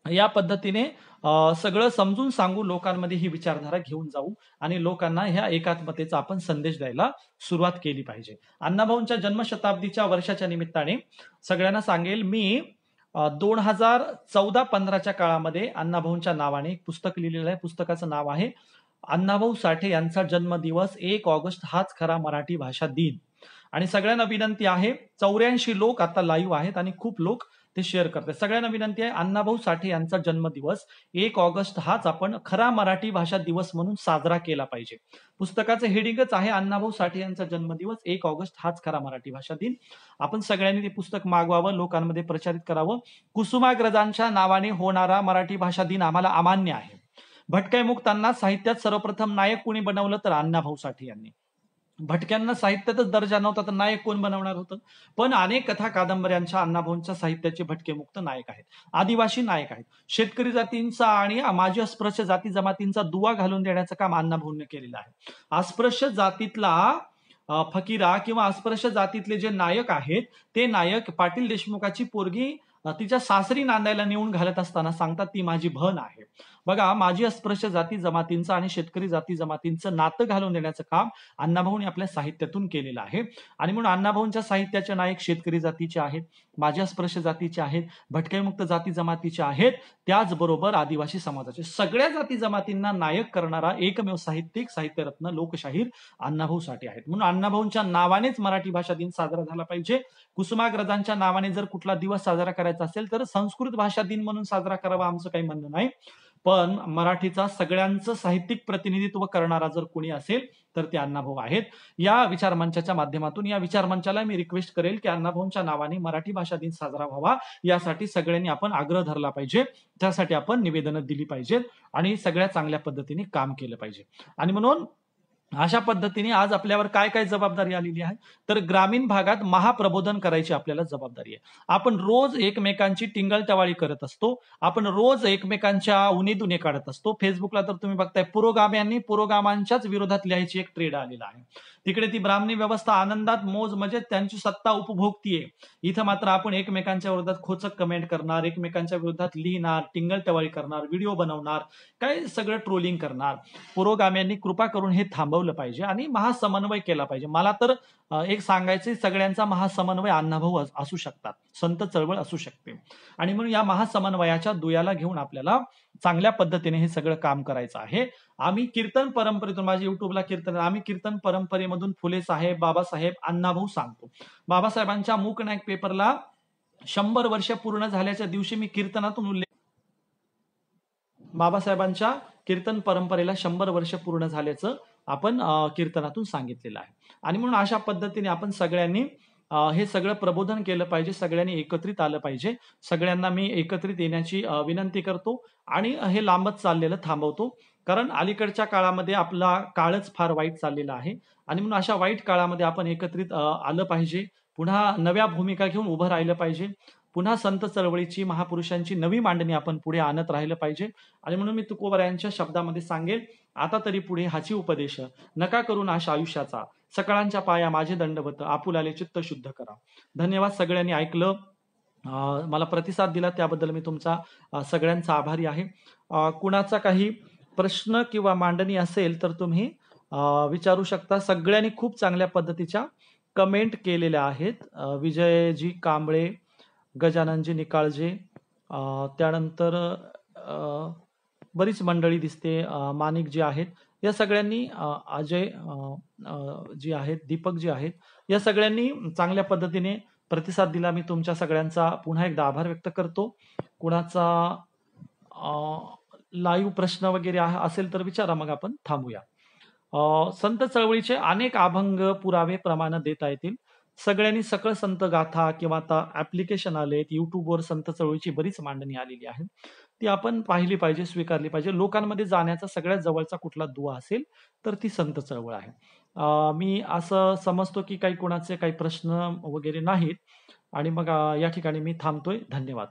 या पद्धतीने सगळं समजून सांगू, लोकांमध्ये ही विचारधारा घेऊन जाऊ आणि लोकांना ह्या एकात्मतेचा आपण संदेश द्यायला सुरुवात केली पाहिजे. अण्णाभाऊंच्या जन्मशताब्दीच्या वर्षाच्या निमित्ताने सगळ्यांना सांगेल, मी 2014-15च्या काळामध्ये अण्णाभाऊंच्या नावाने एक पुस्तक लिहिलेलं आहे. पुस्तकाचं नाव आहे अण्णाभाऊ साठे यांचा जन्मदिवस 1 ऑगस्ट हाच खरा मराठी भाषा दिन. आणि सगळ्यांना विनंती आहे, 84 लोक आता लाईव्ह आहेत आणि खूप लोक ते शेअर करते. सगळ्यांना विनंती आहे, अण्णाभाऊ साठे यांचा जन्मदिवस 1 ऑगस्ट हाच आपण खरा मराठी भाषा दिवस म्हणून साजरा केला पाहिजे. पुस्तकाचं हेडिंगच आहे अण्णाभाऊ साठे यांचा जन्मदिवस 1 ऑगस्ट हाच खरा मराठी भाषा दिन. आपण सगळ्यांनी ते पुस्तक मागवावं, लोकांमध्ये प्रचारित करावं. कुसुमाग्रजांच्या नावाने होणारा मराठी भाषा दिन आम्हाला अमान्य आहे. भटक्या मुक्तांना साहित्यात सर्वप्रथम नायक कोणी बनवलं तर अण्णाभाऊ साठे यांनी. भटक्यांना साहित्यातच दर्जा नव्हता तर नायक कोण बनवणार होतं? पण अनेक कथा कादंबऱ्यांच्या अण्णाभाऊंच्या साहित्याचे भटके मुक्त नायक आहेत. आदिवासी नायक आहेत. शेतकरी जातींचा आणि माजी अस्पृश्य जाती जमातींचा दुवा घालून देण्याचं काम अण्णाभाऊंनी केलेलं आहे. अस्पृश्य जातीतला फकीरा किंवा अस्पृश्य जातीतले जे नायक आहेत ते नायक पाटील देशमुखाची पोरगी तिच्या सासरी नांदायला नेऊन घालत असताना सांगतात ती माझी बहन आहे. बघा, माझी अस्पृश्य जाती जमातींचं आणि शेतकरी जाती जमातींचं नातं घालून देण्याचं काम अण्णाभाऊंनी आपल्या साहित्यातून केलेलं आहे. आणि म्हणून अण्णाभाऊंच्या साहित्याचे नायक शेतकरी जातीचे आहेत, माझी अस्पृश्य जातीचे आहेत, भटक्यामुक्त जाती जमातीचे आहेत, त्याचबरोबर आदिवासी समाजाचे. सगळ्या जाती जमातींना नायक करणारा एकमेव साहित्यिक, साहित्यरत्न, लोकशाहीर अण्णाभाऊ साठे आहेत. म्हणून अण्णाभाऊंच्या नावानेच मराठी भाषा दिन साजरा झाला पाहिजे. कुसुमाग्रजांच्या नावाने जर कुठला दिवस साजरा करायचा असेल तर संस्कृत भाषा दिन म्हणून साजरा करावा, आमचं काही म्हणणं नाही. पण मराठीचा सगळ्यांचं साहित्यिक प्रतिनिधित्व करणारा जर कोणी असेल तर ते अण्णाभाऊ आहेत. या विचारमंचाच्या माध्यमातून या विचारमंचाला मी रिक्वेस्ट करेल की अण्णाभाऊंच्या नावाने मराठी भाषा दिन साजरा व्हावा, यासाठी सगळ्यांनी आपण आग्रह धरला पाहिजे. त्यासाठी आपण निवेदनं दिली पाहिजेत आणि सगळ्या चांगल्या पद्धतीने काम केलं पाहिजे. आणि म्हणून अशा पद्धतीने आज आपल्यावर काय काय जबाबदारी आलेली आहे तर ग्रामीण भागात महाप्रबोधन करायची आपल्याला जबाबदारी आहे. आपण रोज एकमेकांची टिंगलटवाळी करत असतो, आपण रोज एकमेकांच्या उणीधुणे काढत असतो. फेसबुकला तर तुम्ही बघताय पुरोगाम्यांनी पुरोगामांच्याच विरोधात लिहायची एक ट्रेड आलेला आहे. तिकडे ती ब्राह्मणी व्यवस्था आनंदात मौज मजेत त्यांची सत्ता उपभोगतीये. इथं मात्र आपण एकमेकांच्या विरोधात खोचक कमेंट करणार, एकमेकांच्या विरोधात लिहिणार, टिंगलटवाळी करणार, व्हिडिओ बनवणार, काय सगळं ट्रोलिंग करणार. पुरोगाम्यांनी कृपा करून हे थांबवलं पाहिजे आणि महासमन्वय केला पाहिजे. मला तर एक सांगायचं, सगळ्यांचा महासमन्वय अण्णाभाऊ असू शकतात, संत चळवळ असू शकते. आणि म्हणून या महासमन्वयाच्या दुयाला घेऊन आपल्याला चांगल्या पद्धतीने हे सगळं काम करायचं आहे. आम्ही कीर्तन परंपरेतून, माझ्या युट्यूबला कीर्तन, आम्ही कीर्तन परंपरेमधून फुले साहेब, बाबासाहेब, अण्णाभाऊ सांगतो. बाबासाहेबांच्या मूक नायक पेपरला 100 वर्ष पूर्ण झाल्याच्या दिवशी मी कीर्तनातून उल्लेख, बाबासाहेबांच्या कीर्तन परंपरेला 100 वर्ष पूर्ण झाल्याचं आपण कीर्तनातून सांगितलेलं आहे. आणि म्हणून अशा पद्धतीने आपण सगळ्यांनी हे सगळं प्रबोधन केलं पाहिजे, सगळ्यांनी एकत्रित आलं पाहिजे. सगळ्यांना मी एकत्रित येण्याची विनंती करतो आणि हे लांबच चाललेलं थांबवतो. कारण अलीकडच्या काळामध्ये आपला काळच फार वाईट चाललेला आहे आणि म्हणून अशा वाईट काळामध्ये आपण एकत्रित आलं पाहिजे. पुन्हा नव्या भूमिका घेऊन उभं राहिलं पाहिजे. पुन्हा संत चळवळीची, महापुरुषांची नवी मांडणी आपण पुढे आणत राहिलं पाहिजे. आणि म्हणून मी तुकोबरायांच्या शब्दामध्ये सांगेल, आता तरी पुढे हाची उपदेश, नका करू नाश आयुष्याचा, सकाळांच्या पाया माझे दंडवत, आपुलाले चित्त शुद्ध करा. धन्यवाद, सगळ्यांनी ऐकलं, मला प्रतिसाद दिला त्याबद्दल मी तुमचा सगळ्यांचा आभारी आहे. कुणाचा काही प्रश्न किंवा मांडणी असेल तर तुम्ही विचारू शकता. सगळ्यांनी खूप चांगल्या पद्धतीच्या कमेंट केलेल्या आहेत. विजयजी कांबळे, गजाननजी निकाळजे, त्यानंतर बरीच मंडळी दिसते, माणिक जी आहेत, या सगळ्यांनी, अजय जी आहेत, दीपक जी आहेत, या सगळ्यांनी चांगल्या पद्धतीने प्रतिसाद दिला. मी तुमच्या सगळ्यांचा पुन्हा एकदा आभार व्यक्त करतो. कुणाचा लाईव्ह प्रश्न वगैरे असेल तर विचारा, मग आपण थांबूया. संत चळवळीचे अनेक अभंग पुरावे प्रमाण देता येतील. सगळ्यांनी सकळ संत गाथा किंवा आता ऍप्लिकेशन आलेत, युट्यूबवर संत चळवळीची बरीच मांडणी आलेली आहे, ती आपण पाहिली पाहिजे, स्वीकारली पाहिजे. लोकांमध्ये जाण्याचा सगळ्यात जवळचा कुठला दुवा असेल तर ती संत चळवळ आहे. मी असं समजतो की काही कोणाचे काही प्रश्न वगैरे नाहीत आणि मग या ठिकाणी मी थांबतोय. धन्यवाद.